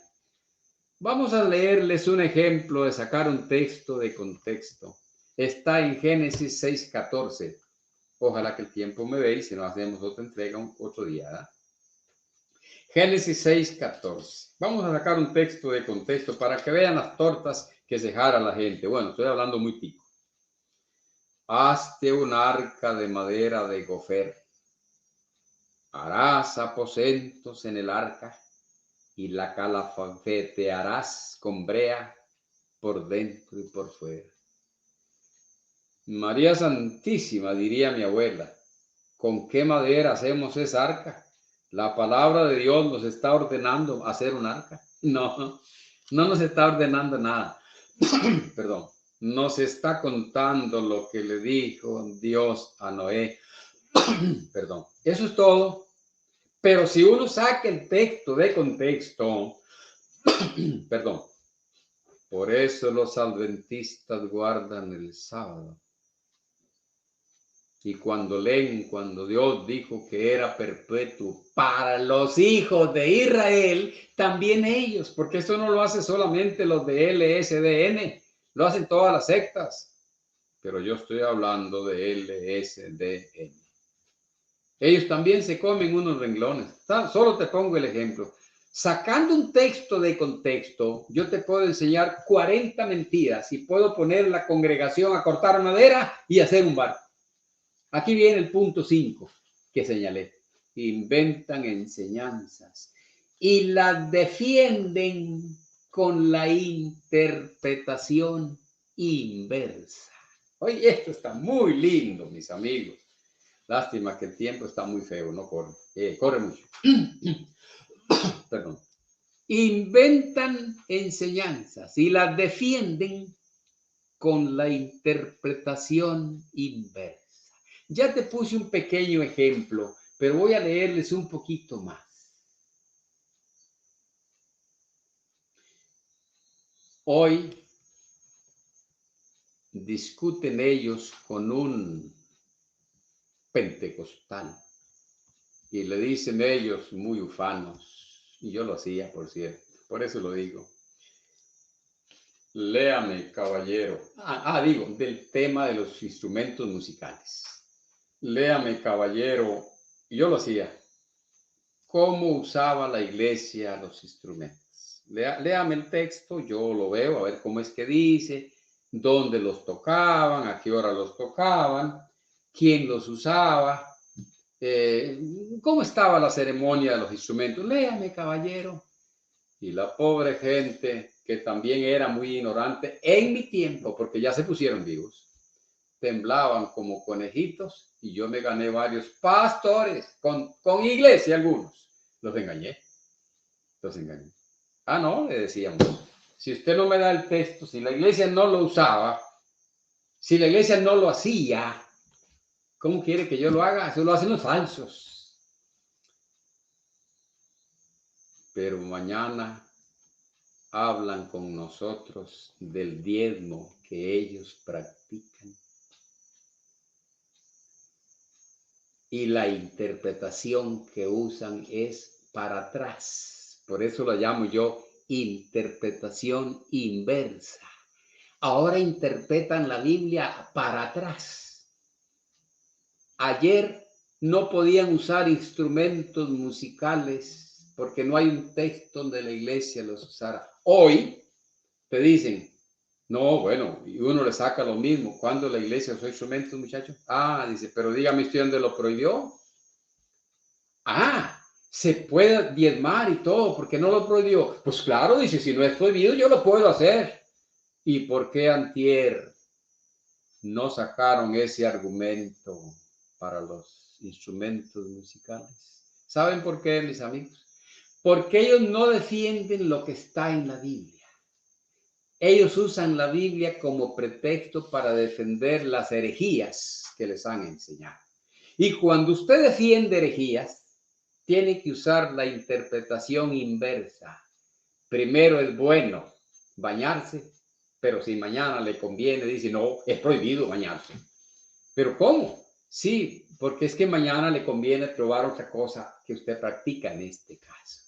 A: Vamos a leerles un ejemplo de sacar un texto de contexto. Está en Génesis 6:14. Ojalá que el tiempo me dé y si no hacemos otra entrega otro día, ¿verdad? Génesis 6:14. Vamos a sacar un texto de contexto para que vean las tortas que se jara la gente. Bueno, estoy hablando muy tico. Hazte un arca de madera de gofer. Harás aposentos en el arca y la calafetearás con brea por dentro y por fuera. María Santísima, diría mi abuela, ¿con qué madera hacemos esa arca? La palabra de Dios nos está ordenando hacer un arca. No nos está ordenando nada. Perdón. Nos está contando lo que le dijo Dios a Noé. Perdón. Eso es todo. Pero si uno saca el texto de contexto, perdón. Por eso los adventistas guardan el sábado. Y cuando leen, cuando Dios dijo que era perpetuo para los hijos de Israel, también ellos, porque esto no lo hace solamente los de LSDN, lo hacen todas las sectas, pero yo estoy hablando de LSDN. Ellos también se comen unos renglones. Solo te pongo el ejemplo. Sacando un texto de contexto, yo te puedo enseñar 40 mentiras y puedo poner la congregación a cortar madera y hacer un barco. Aquí viene el punto 5 que señalé. Inventan enseñanzas y las defienden con la interpretación inversa. Oye, esto está muy lindo, mis amigos. Lástima que el tiempo está muy feo, no corre. Corre mucho. Perdón. Inventan enseñanzas y las defienden con la interpretación inversa. Ya te puse un pequeño ejemplo, pero voy a leerles un poquito más. Hoy discuten ellos con un pentecostal y le dicen ellos muy ufanos, y yo lo hacía, por cierto, por eso lo digo. Léame, caballero. Digo, del tema de los instrumentos musicales. Léame, caballero, y yo lo hacía. ¿Cómo usaba la iglesia los instrumentos? Léame el texto, yo lo veo, a ver cómo es que dice, dónde los tocaban, a qué hora los tocaban, quién los usaba, cómo estaba la ceremonia de los instrumentos. Léame, caballero. Y la pobre gente, que también era muy ignorante en mi tiempo, porque ya se pusieron vivos, temblaban como conejitos y yo me gané varios pastores, con iglesia algunos. Los engañé. No, le decíamos, si usted no me da el texto, si la iglesia no lo usaba, si la iglesia no lo hacía, ¿cómo quiere que yo lo haga? Eso lo hacen los falsos. Pero mañana hablan con nosotros del diezmo que ellos practican. Y la interpretación que usan es para atrás. Por eso lo llamo yo interpretación inversa. Ahora interpretan la Biblia para atrás. Ayer no podían usar instrumentos musicales porque no hay un texto donde la iglesia los usara. Hoy te dicen, no, bueno, y uno le saca lo mismo. ¿Cuándo la iglesia usó instrumentos, muchachos? Dice, pero dígame usted dónde lo prohibió. Se puede diezmar y todo, ¿por qué no lo prohibió? Pues claro, dice, si no es prohibido, yo lo puedo hacer. ¿Y por qué antier no sacaron ese argumento para los instrumentos musicales? ¿Saben por qué, mis amigos? Porque ellos no defienden lo que está en la Biblia. Ellos usan la Biblia como pretexto para defender las herejías que les han enseñado. Y cuando usted defiende herejías, tiene que usar la interpretación inversa. Primero es bueno bañarse, pero si mañana le conviene, dice, no, es prohibido bañarse. ¿Pero cómo? Sí, porque es que mañana le conviene probar otra cosa que usted practica en este caso.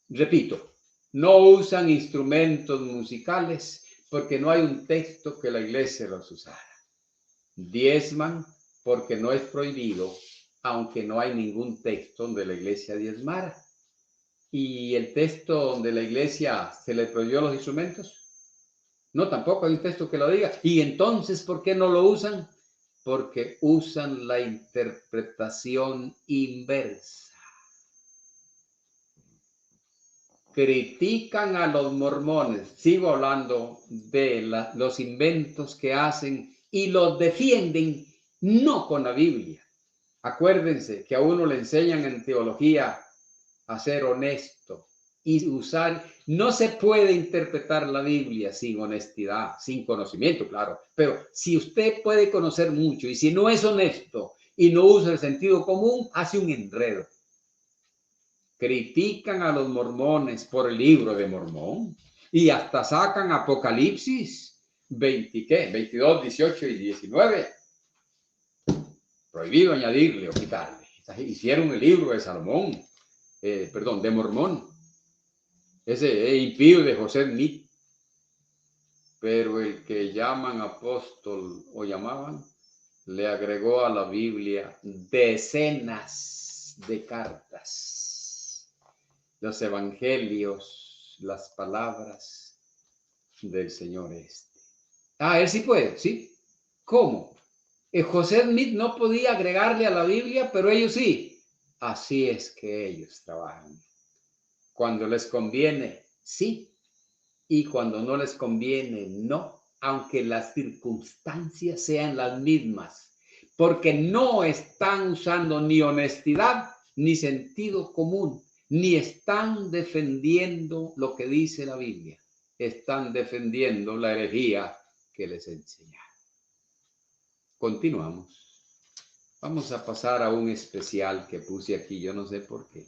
A: Repito, no usan instrumentos musicales porque no hay un texto que la iglesia los usara. Diezman porque no es prohibido, aunque no hay ningún texto donde la iglesia diezmara. ¿Y el texto donde la iglesia se le prohibió los instrumentos? No, tampoco hay un texto que lo diga. ¿Y entonces por qué no lo usan? Porque usan la interpretación inversa. Critican a los mormones. Sigo hablando de los inventos que hacen y los defienden no con la Biblia. Acuérdense que a uno le enseñan en teología a ser honesto y usar, no se puede interpretar la Biblia sin honestidad, sin conocimiento, claro, pero si usted puede conocer mucho y si no es honesto y no usa el sentido común, hace un enredo. Critican a los mormones por el libro de Mormón y hasta sacan Apocalipsis 22, 18 y 19. Prohibido añadirle o quitarle. Hicieron el libro de Salomón, de Mormón. Ese impío de José Smith. Pero el que llaman apóstol o llamaban, le agregó a la Biblia decenas de cartas. Los evangelios, las palabras del Señor este. Ah, él sí puede, ¿sí? ¿Cómo? José Smith no podía agregarle a la Biblia, pero ellos sí. Así es que ellos trabajan. Cuando les conviene, sí. Y cuando no les conviene, no. Aunque las circunstancias sean las mismas. Porque no están usando ni honestidad, ni sentido común, ni están defendiendo lo que dice la Biblia. Están defendiendo la herejía que les enseñaron. Continuamos. Vamos a pasar a un especial que puse aquí, yo no sé por qué.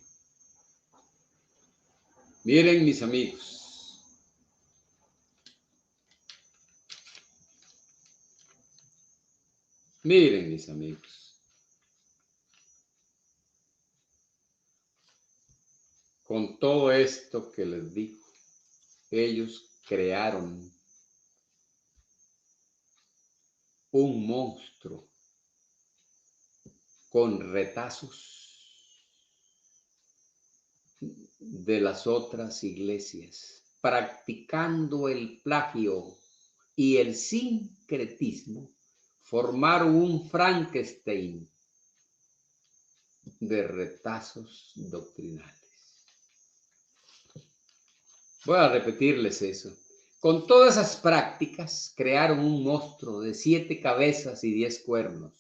A: Miren, mis amigos. Miren, mis amigos. Con todo esto que les digo, ellos crearon un monstruo con retazos de las otras iglesias, practicando el plagio y el sincretismo, formaron un Frankenstein de retazos doctrinales. Voy a repetirles eso. Con todas esas prácticas crearon un monstruo de 7 cabezas y 10 cuernos,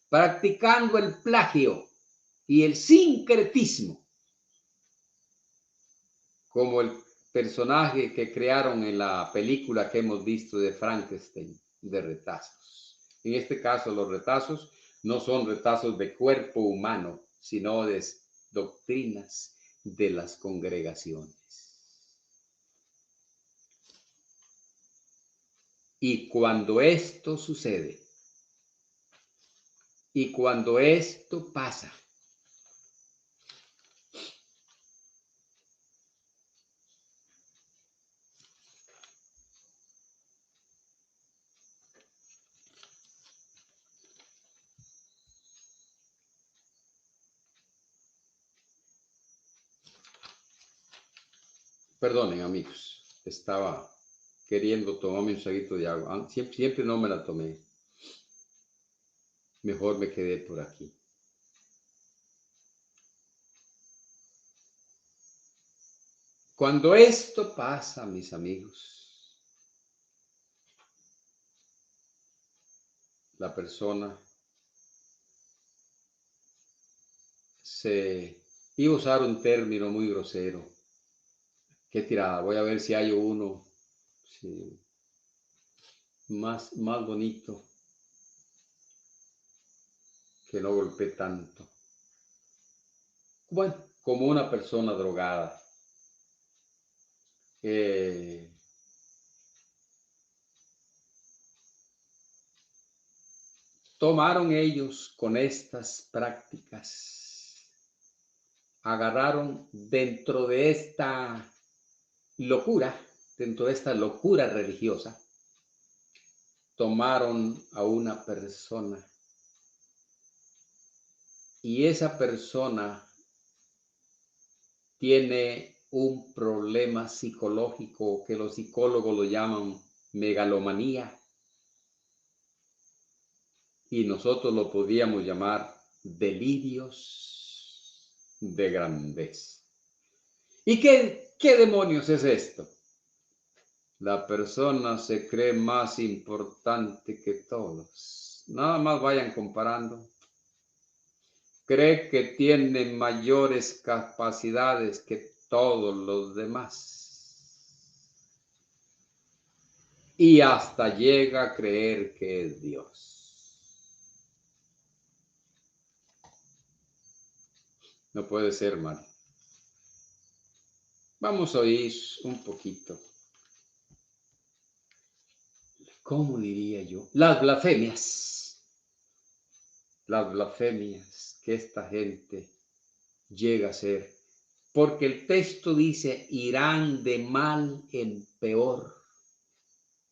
A: practicando el plagio y el sincretismo, como el personaje que crearon en la película que hemos visto de Frankenstein, de retazos. En este caso, los retazos no son retazos de cuerpo humano, sino de doctrinas de las congregaciones. Y cuando esto sucede, y cuando esto pasa, perdonen amigos, estaba queriendo tomarme un traguito de agua, siempre no me la tomé, mejor me quedé por aquí. Cuando esto pasa, mis amigos, la persona iba a usar un término muy grosero. Qué tirada, voy a ver si hay uno más bonito que no golpee tanto. Bueno, como una persona drogada. Tomaron ellos con estas prácticas, agarraron dentro de esta locura religiosa, tomaron a una persona y esa persona tiene un problema psicológico que los psicólogos lo llaman megalomanía y nosotros lo podríamos llamar delirios de grandeza. ¿Y qué demonios es esto? La persona se cree más importante que todos. Nada más vayan comparando. Cree que tiene mayores capacidades que todos los demás. Y hasta llega a creer que es Dios. No puede ser, hermano. Vamos a oír un poquito. ¿Cómo diría yo? Las blasfemias. Las blasfemias que esta gente llega a ser. Porque el texto dice, irán de mal en peor,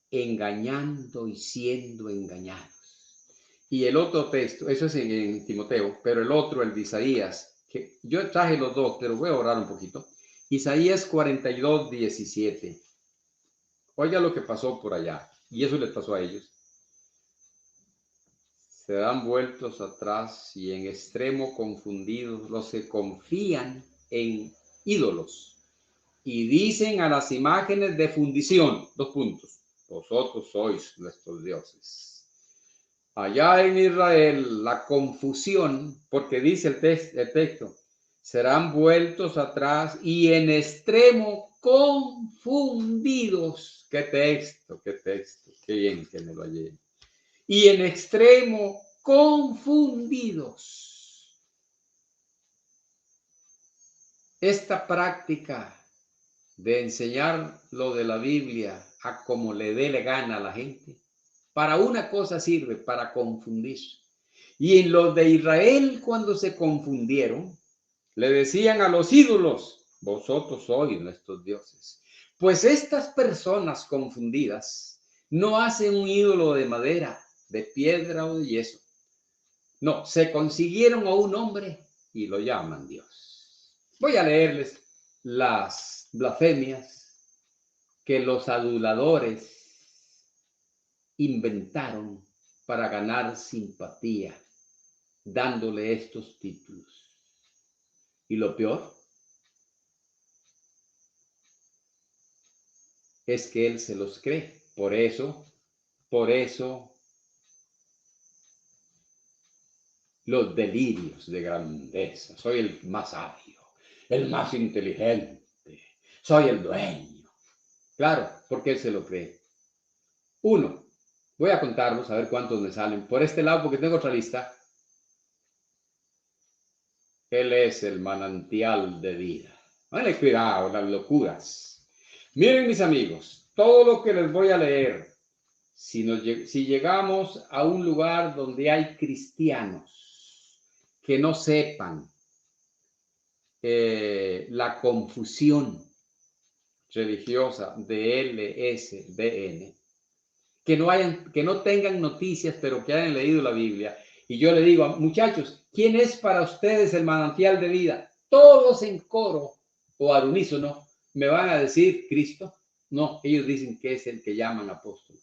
A: engañando y siendo engañados. Y el otro texto, eso es en Timoteo, pero el otro, el de Isaías, que yo traje los dos, pero voy a orar un poquito. Isaías 42, 17. Oiga lo que pasó por allá, y eso les pasó a ellos. Se dan vueltos atrás y en extremo confundidos los que confían en ídolos y dicen a las imágenes de fundición, vosotros sois nuestros dioses. Allá en Israel la confusión, porque dice el texto, serán vueltos atrás y en extremo confundidos. Qué texto, qué bien que me lo hallé. Y en extremo confundidos. Esta práctica de enseñar lo de la Biblia a como le dé la gana a la gente, para una cosa sirve, para confundir. Y en los de Israel, cuando se confundieron, le decían a los ídolos, vosotros sois nuestros dioses. Pues estas personas confundidas no hacen un ídolo de madera, de piedra o de yeso. No, se consiguieron a un hombre y lo llaman Dios. Voy a leerles las blasfemias que los aduladores inventaron para ganar simpatía, dándole estos títulos. Y lo peor es que él se los cree. Por eso, los delirios de grandeza. Soy el más sabio, el más inteligente, soy el dueño. Claro, porque él se lo cree. Uno, voy a contarlos, a ver cuántos me salen. Por este lado, porque tengo otra lista. Él es el manantial de vida. Vale, cuidado, las locuras. Miren, mis amigos, todo lo que les voy a leer, si llegamos a un lugar donde hay cristianos que no sepan la confusión religiosa de LSBN, que no tengan noticias, pero que hayan leído la Biblia, y yo le digo, muchachos, ¿quién es para ustedes el manantial de vida? Todos en coro o al unísono me van a decir Cristo. No, ellos dicen que es el que llaman apóstol.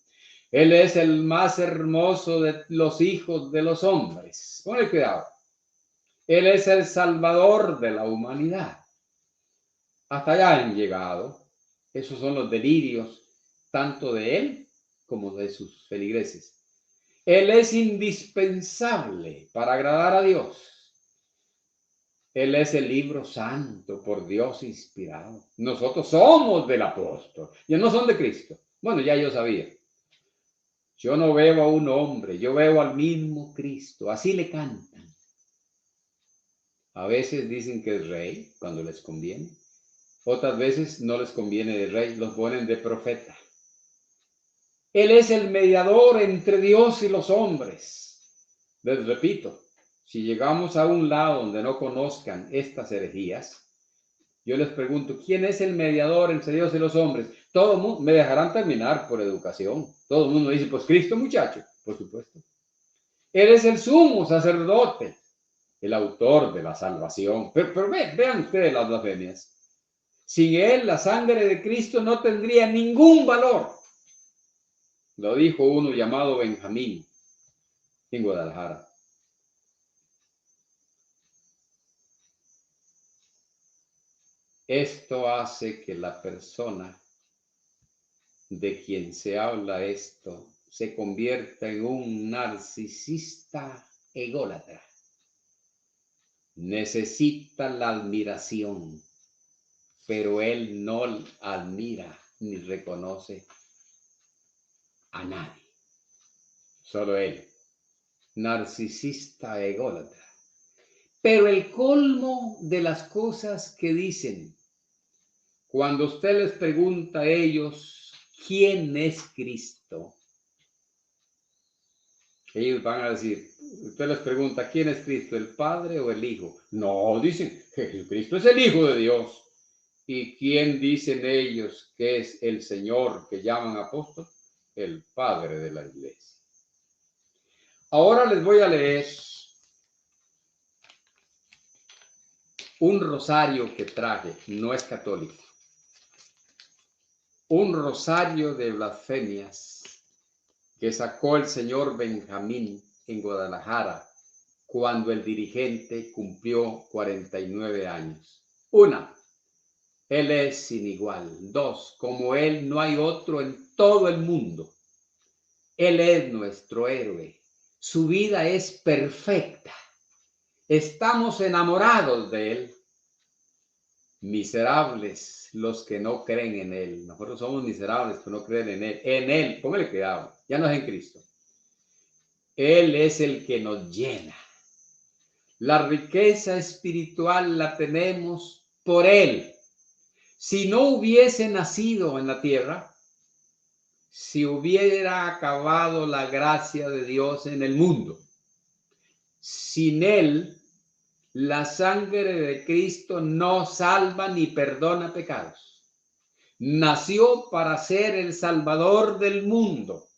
A: Él es el más hermoso de los hijos de los hombres. Ponle cuidado. Él es el salvador de la humanidad. Hasta allá han llegado. Esos son los delirios, tanto de él como de sus feligreses. Él es indispensable para agradar a Dios. Él es el libro santo por Dios inspirado. Nosotros somos del apóstol. Ya no son de Cristo. Bueno, ya yo sabía. Yo no veo a un hombre, yo veo al mismo Cristo. Así le cantan. A veces dicen que es rey cuando les conviene. Otras veces no les conviene de rey, los ponen de profeta. Él es el mediador entre Dios y los hombres. Les repito, si llegamos a un lado donde no conozcan estas herejías, yo les pregunto, ¿quién es el mediador entre Dios y los hombres? Todo el mundo, me dejarán terminar por educación. Todo el mundo dice, pues Cristo, muchacho, por supuesto. Él es el sumo sacerdote, el autor de la salvación. Pero vean ustedes las blasfemias. Sin él, la sangre de Cristo no tendría ningún valor. Lo dijo uno llamado Benjamín en Guadalajara. Esto hace que la persona de quien se habla esto se convierta en un narcisista ególatra. Necesita la admiración, pero él no admira ni reconoce a nadie. Solo él, narcisista ególatra. Pero el colmo de las cosas que dicen, cuando usted les pregunta a ellos, ¿quién es Cristo? Ellos van a decir, usted les pregunta, ¿quién es Cristo? ¿El Padre o el Hijo? No, dicen, Jesucristo es el Hijo de Dios. ¿Y quién dicen ellos que es el Señor que llaman apóstol? El Padre de la Iglesia. Ahora les voy a leer un rosario que traje, no es católico. Un rosario de blasfemias que sacó el señor Benjamín en Guadalajara cuando el dirigente cumplió 49 años. 1. Él es sin igual. 2. Como él no hay otro en todo el mundo. Él es nuestro héroe. Su vida es perfecta. Estamos enamorados de él. Miserables los que no creen en él. Nosotros somos miserables que no creen en él. En él, póngale cuidado, ya no es en Cristo. Él es el que nos llena. La riqueza espiritual la tenemos por él. Si no hubiese nacido en la tierra, si hubiera acabado la gracia de Dios en el mundo, sin él, la sangre de Cristo no salva ni perdona pecados. Nació para ser el Salvador del mundo.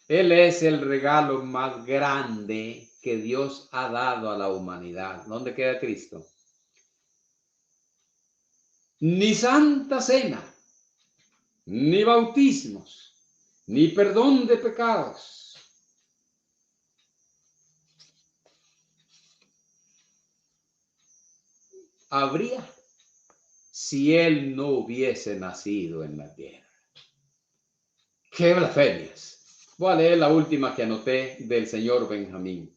A: Él es el regalo más grande que Dios ha dado a la humanidad. ¿Dónde queda Cristo? Ni Santa Cena, ni bautismos, ni perdón de pecados. Habría si él no hubiese nacido en la tierra. ¡Qué blasfemias! Voy a leer la última que anoté del señor Benjamín.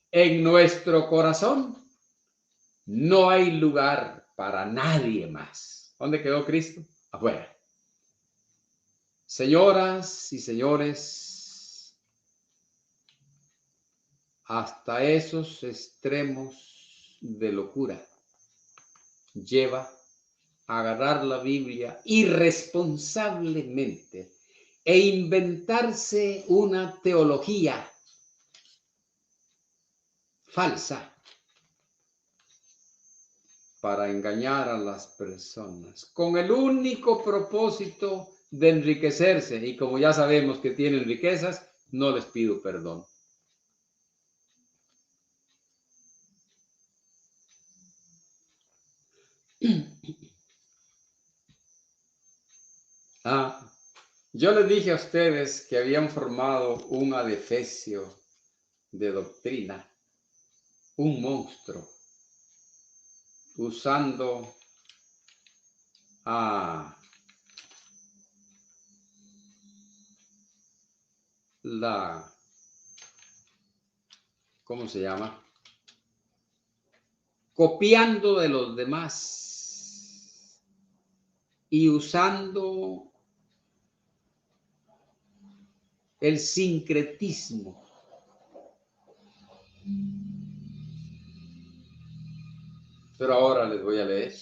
A: En nuestro corazón no hay lugar para nadie más. ¿Dónde quedó Cristo? Afuera. Señoras y señores, hasta esos extremos de locura lleva a agarrar la Biblia irresponsablemente e inventarse una teología falsa para engañar a las personas con el único propósito de enriquecerse, y como ya sabemos que tienen riquezas, no les pido perdón. Yo les dije a ustedes que habían formado un adefesio de doctrina, un monstruo, usando ¿cómo se llama? Copiando de los demás y usando el sincretismo. Pero ahora les voy a leer.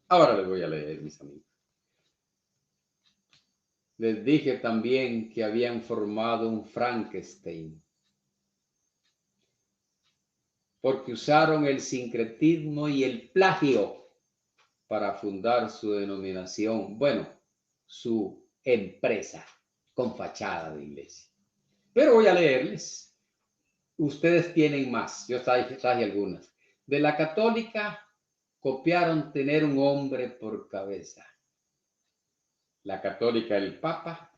A: Ahora les voy a leer, mis amigos. Les dije también que habían formado un Frankenstein, porque usaron el sincretismo y el plagio para fundar su denominación, bueno, su empresa con fachada de iglesia. Pero voy a leerles. Ustedes tienen más, yo traje algunas. De la católica copiaron tener un hombre por cabeza. La católica el Papa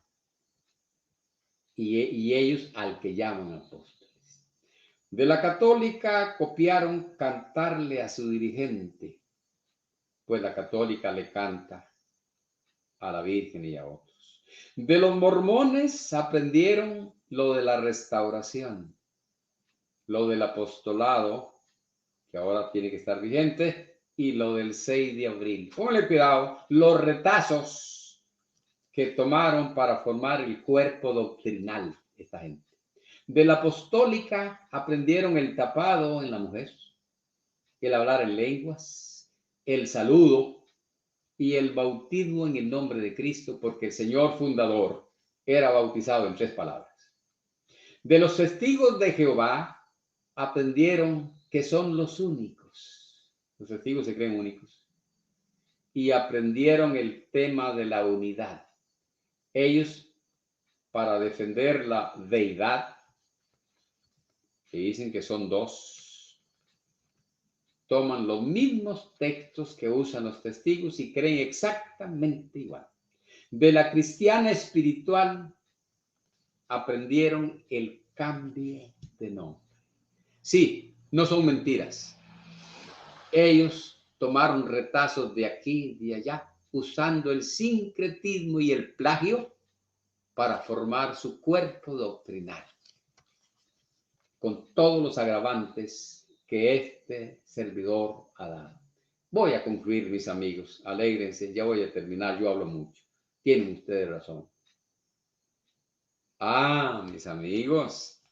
A: y ellos al que llaman apóstoles. De la católica copiaron cantarle a su dirigente, pues la católica le canta a la Virgen y a otros. De los mormones aprendieron lo de la restauración, lo del apostolado, que ahora tiene que estar vigente, y lo del 6 de abril. Póngale cuidado, los retazos que tomaron para formar el cuerpo doctrinal, esta gente. De la apostólica aprendieron el tapado en la mujer, el hablar en lenguas, el saludo y el bautismo en el nombre de Cristo, porque el Señor fundador era bautizado en 3 palabras. De los testigos de Jehová aprendieron que son los únicos. Los testigos se creen únicos. Y aprendieron el tema de la unidad. Ellos, para defender la deidad, que dicen que son 2, toman los mismos textos que usan los testigos y creen exactamente igual. De la cristiana espiritual aprendieron el cambio de nombre. Sí, no son mentiras. Ellos tomaron retazos de aquí y de allá, usando el sincretismo y el plagio para formar su cuerpo doctrinal, con todos los agravantes que este servidor ha dado. Voy a concluir, mis amigos. Alégrense, ya voy a terminar, yo hablo mucho. Tienen ustedes razón. Mis amigos,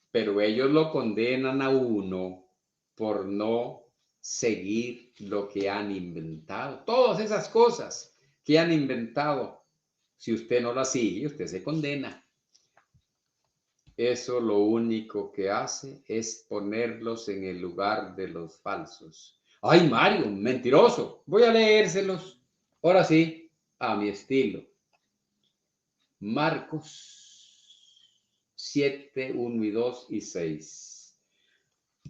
A: pero ellos lo condenan a uno por no seguir lo que han inventado. Todas esas cosas que han inventado, si usted no las sigue, usted se condena. Eso lo único que hace es ponerlos en el lugar de los falsos. ¡Ay, Mario, mentiroso! Voy a leérselos. Ahora sí, a mi estilo. Marcos 7, 1 y 2 y 6.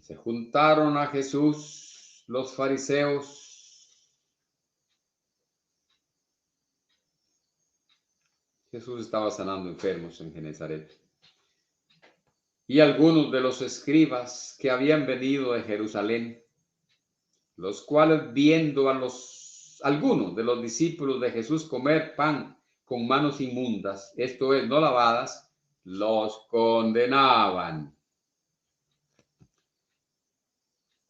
A: Se juntaron a Jesús los fariseos. Jesús estaba sanando enfermos en Genezaret. Y algunos de los escribas que habían venido de Jerusalén, los cuales viendo algunos de los discípulos de Jesús comer pan con manos inmundas, esto es, no lavadas, los condenaban.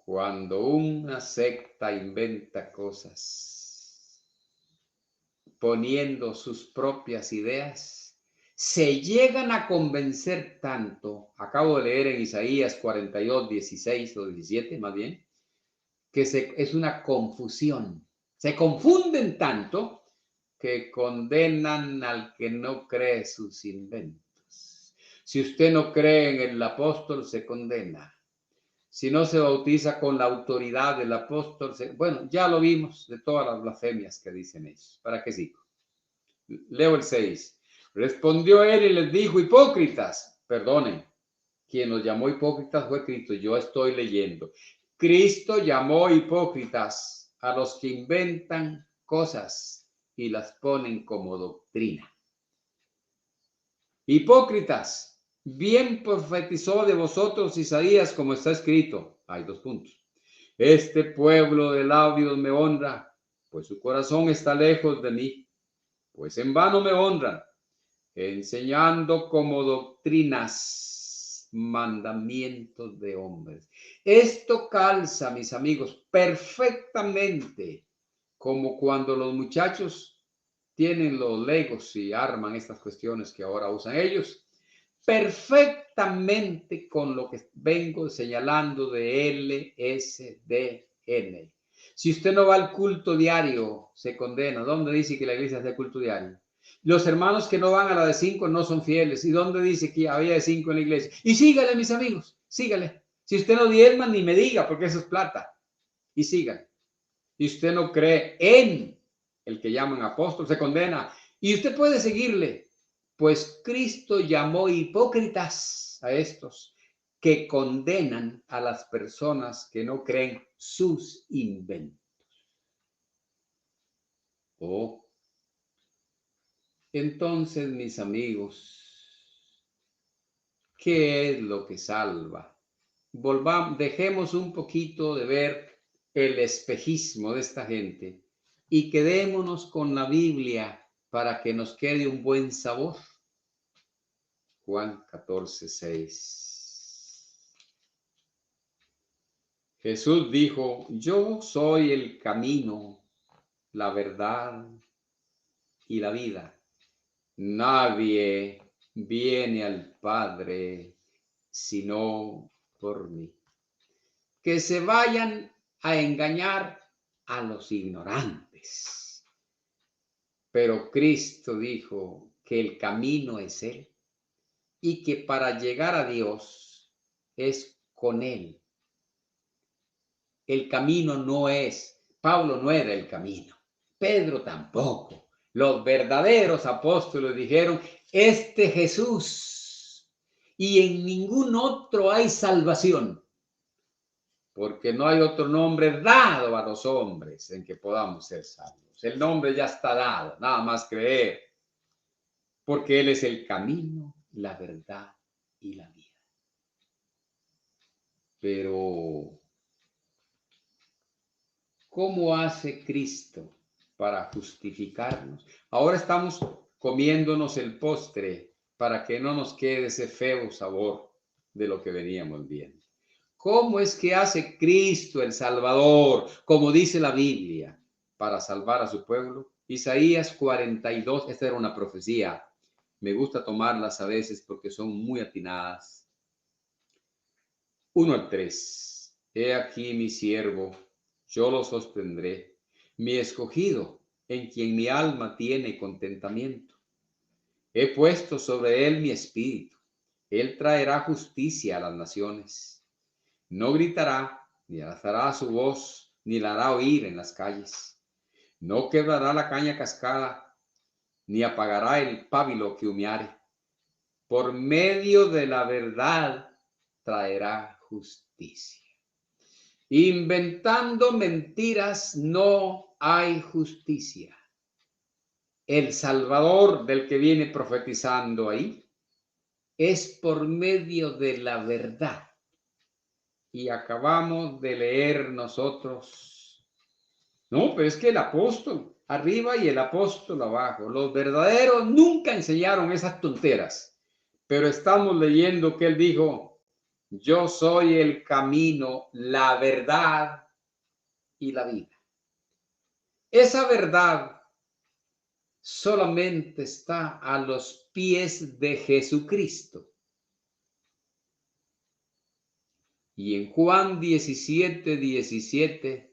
A: Cuando una secta inventa cosas, poniendo sus propias ideas, se llegan a convencer tanto, acabo de leer en Isaías 42, 16 o 17 más bien, que es una confusión. Se confunden tanto que condenan al que no cree sus inventos. Si usted no cree en el apóstol, se condena. Si no se bautiza con la autoridad del apóstol, bueno, ya lo vimos de todas las blasfemias que dicen ellos. ¿Para qué sigo? Leo el 6. Respondió él y les dijo, hipócritas, perdonen, quien los llamó hipócritas fue Cristo, yo estoy leyendo. Cristo llamó hipócritas a los que inventan cosas y las ponen como doctrina. Hipócritas, bien profetizó de vosotros Isaías como está escrito. Hay 2 puntos. Este pueblo de labios me honra, pues su corazón está lejos de mí, pues en vano me honran, enseñando como doctrinas mandamientos de hombres. Esto calza, mis amigos, perfectamente como cuando los muchachos tienen los Legos y arman estas cuestiones que ahora usan ellos, perfectamente con lo que vengo señalando de LSDN. Si usted no va al culto diario, se condena. ¿Dónde dice que la iglesia hace culto diario? Los hermanos que no van a la de 5 no son fieles. ¿Y dónde dice que había de 5 en la iglesia? Y sígale, mis amigos, sígale. Si usted no diezma, ni me diga, porque eso es plata. Y sígale. Y usted no cree en el que llaman apóstol, se condena. Y usted puede seguirle, pues Cristo llamó hipócritas a estos que condenan a las personas que no creen sus inventos. Oh, entonces, mis amigos, ¿qué es lo que salva? Dejemos un poquito de ver el espejismo de esta gente y quedémonos con la Biblia para que nos quede un buen sabor. Juan 14:6. Jesús dijo: yo soy el camino, la verdad y la vida. Nadie viene al Padre sino por mí. Que se vayan a engañar a los ignorantes. Pero Cristo dijo que el camino es Él y que para llegar a Dios es con Él. El camino no es, Pablo no era el camino, Pedro tampoco. Los verdaderos apóstoles dijeron: este Jesús, y en ningún otro hay salvación, porque no hay otro nombre dado a los hombres en que podamos ser salvos. El nombre ya está dado, nada más creer, porque Él es el camino, la verdad y la vida. Pero ¿cómo hace Cristo para justificarnos? Ahora estamos comiéndonos el postre para que no nos quede ese feo sabor de lo que veníamos viendo. ¿Cómo es que hace Cristo el Salvador, como dice la Biblia, para salvar a su pueblo? Isaías 42, esta era una profecía. Me gusta tomarlas a veces porque son muy atinadas. 1-3. He aquí mi siervo, yo lo sostendré, mi escogido, en quien mi alma tiene contentamiento. He puesto sobre él mi espíritu. Él traerá justicia a las naciones. No gritará, ni alzará su voz, ni la hará oír en las calles. No quebrará la caña cascada, ni apagará el pábilo que humeare. Por medio de la verdad traerá justicia. Inventando mentiras no hay justicia. El Salvador del que viene profetizando ahí es por medio de la verdad. Y acabamos de leer nosotros. No, pero es que el apóstol arriba y el apóstol abajo. Los verdaderos nunca enseñaron esas tonteras. Pero estamos leyendo que él dijo: yo soy el camino, la verdad y la vida. Esa verdad solamente está a los pies de Jesucristo. Y en Juan 17:17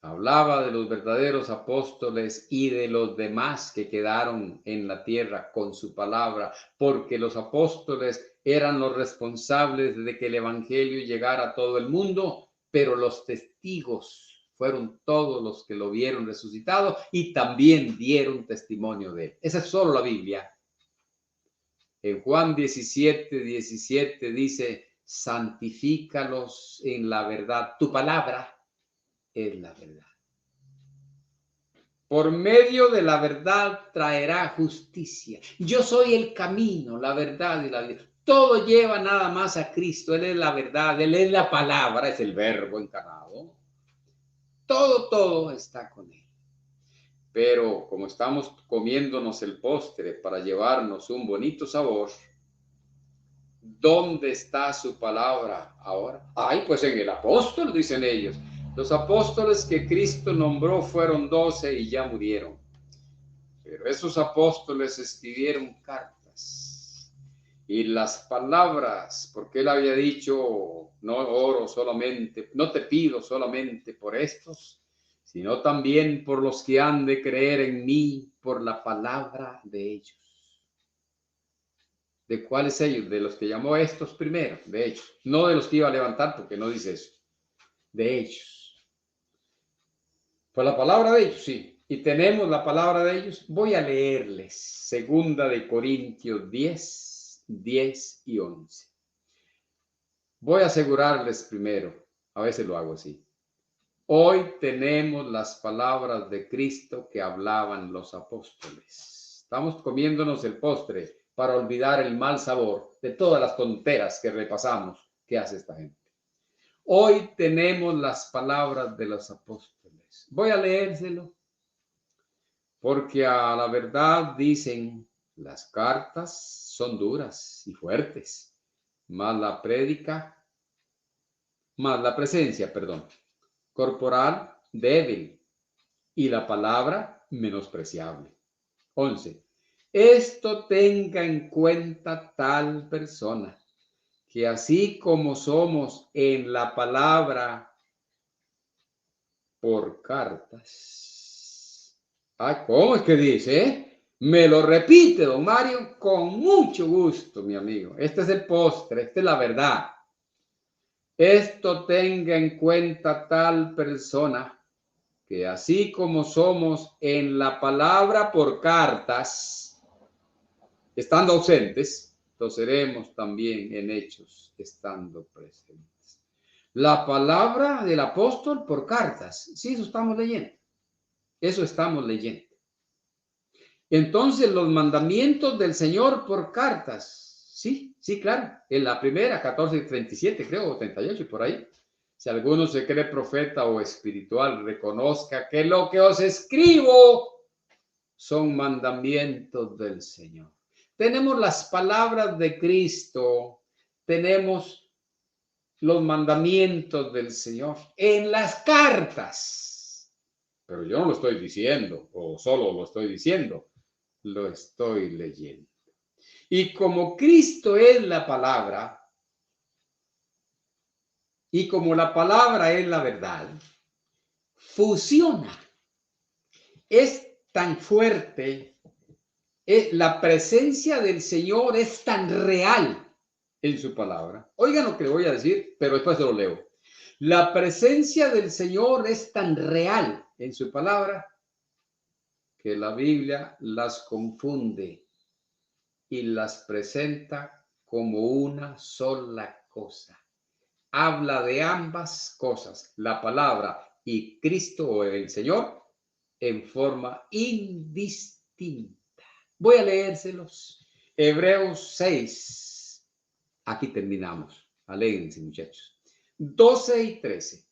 A: hablaba de los verdaderos apóstoles y de los demás que quedaron en la tierra con su palabra, porque los apóstoles eran los responsables de que el evangelio llegara a todo el mundo, pero los testigos fueron todos los que lo vieron resucitado y también dieron testimonio de él. Esa es solo la Biblia. En Juan 17:17 dice: santifícalos en la verdad. Tu palabra es la verdad. Por medio de la verdad traerá justicia. Yo soy el camino, la verdad y la vida. Todo lleva nada más a Cristo. Él es la verdad, Él es la palabra, es el verbo encarnado. Todo está con Él. Pero como estamos comiéndonos el postre para llevarnos un bonito sabor, ¿dónde está su palabra ahora? Ay, pues en el apóstol, dicen ellos. Los apóstoles que Cristo nombró fueron 12 y ya murieron. Pero esos apóstoles escribieron cartas. Y las palabras, porque él había dicho, no oro solamente, no te pido solamente por estos, sino también por los que han de creer en mí por la palabra de ellos. ¿De cuáles ellos? De los que llamó estos primero, de ellos. No de los que iba a levantar, porque no dice eso. De ellos. Por la palabra de ellos, sí. Y tenemos la palabra de ellos. Voy a leerles. Segunda de Corintios 10, 10 y 11. Voy a asegurarles primero. A veces lo hago así. Hoy tenemos las palabras de Cristo que hablaban los apóstoles. Estamos comiéndonos el postre para olvidar el mal sabor de todas las tonteras que repasamos que hace esta gente. Hoy tenemos las palabras de los apóstoles. Voy a leérselo porque a la verdad dicen las cartas son duras y fuertes, más la presencia, corporal débil y la palabra menospreciable. 11. Esto tenga en cuenta tal persona, que así como somos en la palabra por cartas. ¿Cómo es que dice? Me lo repite, don Mario, con mucho gusto, mi amigo. Este es el postre, esta es la verdad. Esto tenga en cuenta tal persona, que así como somos en la palabra por cartas, estando ausentes, lo seremos también en hechos, estando presentes. La palabra del apóstol por cartas, sí, eso estamos leyendo. Eso estamos leyendo. Entonces, los mandamientos del Señor por cartas, sí, claro, en la primera, 14:37, creo, o 38, por ahí. Si alguno se cree profeta o espiritual, reconozca que lo que os escribo son mandamientos del Señor. Tenemos las palabras de Cristo, tenemos los mandamientos del Señor en las cartas. Pero yo no lo estoy diciendo, o solo lo estoy diciendo, lo estoy leyendo. Y como Cristo es la palabra, y como la palabra es la verdad, fusiona. Es tan fuerte, la presencia del Señor es tan real en su palabra. Oigan lo que le voy a decir, pero después se lo leo. La presencia del Señor es tan real en su palabra que la Biblia las confunde y las presenta como una sola cosa. Habla de ambas cosas, la palabra y Cristo o el Señor, en forma indistinta. Voy a leérselos. Hebreos 6. Aquí terminamos. Alégrense, muchachos. 12 y 13.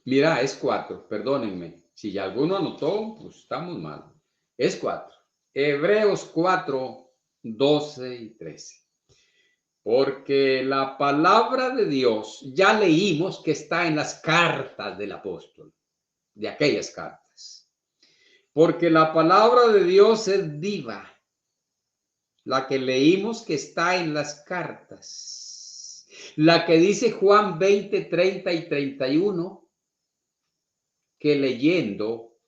A: Mira, es 4. Perdónenme. Si ya alguno anotó, pues estamos mal. Es 4. Hebreos 4, 12 y 13. Porque la palabra de Dios, ya leímos que está en las cartas del apóstol, de aquellas cartas. Porque la palabra de Dios es viva, la que leímos que está en las cartas. La que dice Juan 20, 30 y 31, que leyendo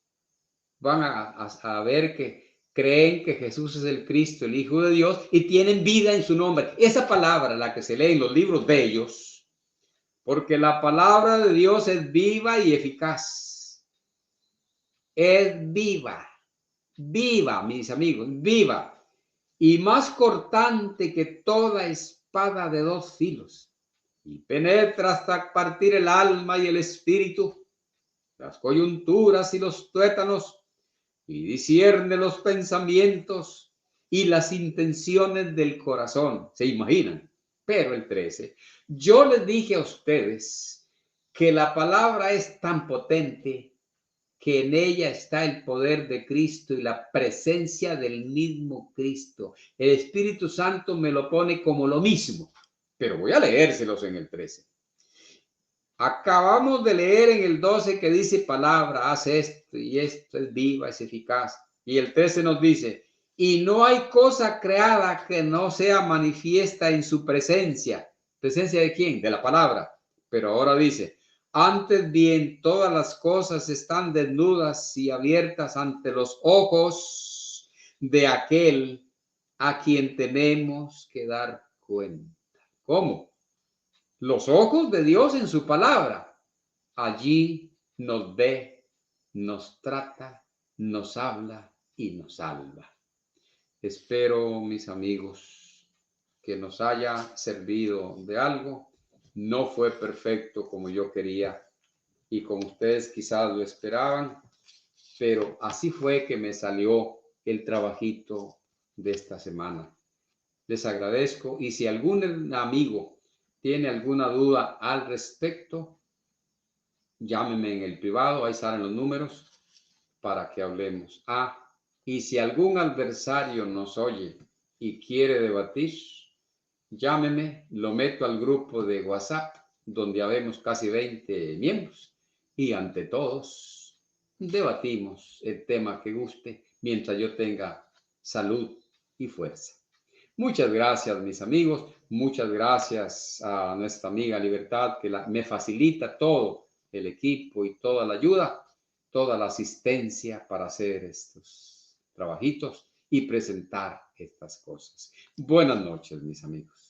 A: van a ver que creen que Jesús es el Cristo, el Hijo de Dios, y tienen vida en su nombre. Esa palabra, la que se lee en los libros de ellos, porque la palabra de Dios es viva y eficaz. Es viva, mis amigos, viva, y más cortante que toda espada de 2 filos, y penetra hasta partir el alma y el espíritu, las coyunturas y los tuétanos, y discierne los pensamientos y las intenciones del corazón. ¿Se imaginan? Pero el 13. Yo les dije a ustedes que la palabra es tan potente que en ella está el poder de Cristo y la presencia del mismo Cristo. El Espíritu Santo me lo pone como lo mismo, pero voy a leérselos en el 13. Acabamos de leer en el 12 que dice palabra, haz esto y esto es viva, es eficaz. Y el 13 nos dice, y no hay cosa creada que no sea manifiesta en su presencia. ¿Presencia de quién? De la palabra. Pero ahora dice, antes bien, todas las cosas están desnudas y abiertas ante los ojos de aquel a quien tenemos que dar cuenta. ¿Cómo? Los ojos de Dios en su palabra. Allí nos ve, nos trata, nos habla y nos salva. Espero, mis amigos, que nos haya servido de algo. No fue perfecto como yo quería y como ustedes quizás lo esperaban, pero así fue que me salió el trabajito de esta semana. Les agradezco y si algún amigo tiene alguna duda al respecto, llámeme en el privado, ahí salen los números para que hablemos. Y si algún adversario nos oye y quiere debatir, llámeme, lo meto al grupo de WhatsApp, donde habemos casi 20 miembros, y ante todos debatimos el tema que guste mientras yo tenga salud y fuerza. Muchas gracias, mis amigos. Muchas gracias a nuestra amiga Libertad, que me facilita todo el equipo y toda la ayuda, toda la asistencia para hacer estos trabajitos y presentar estas cosas. Buenas noches, mis amigos.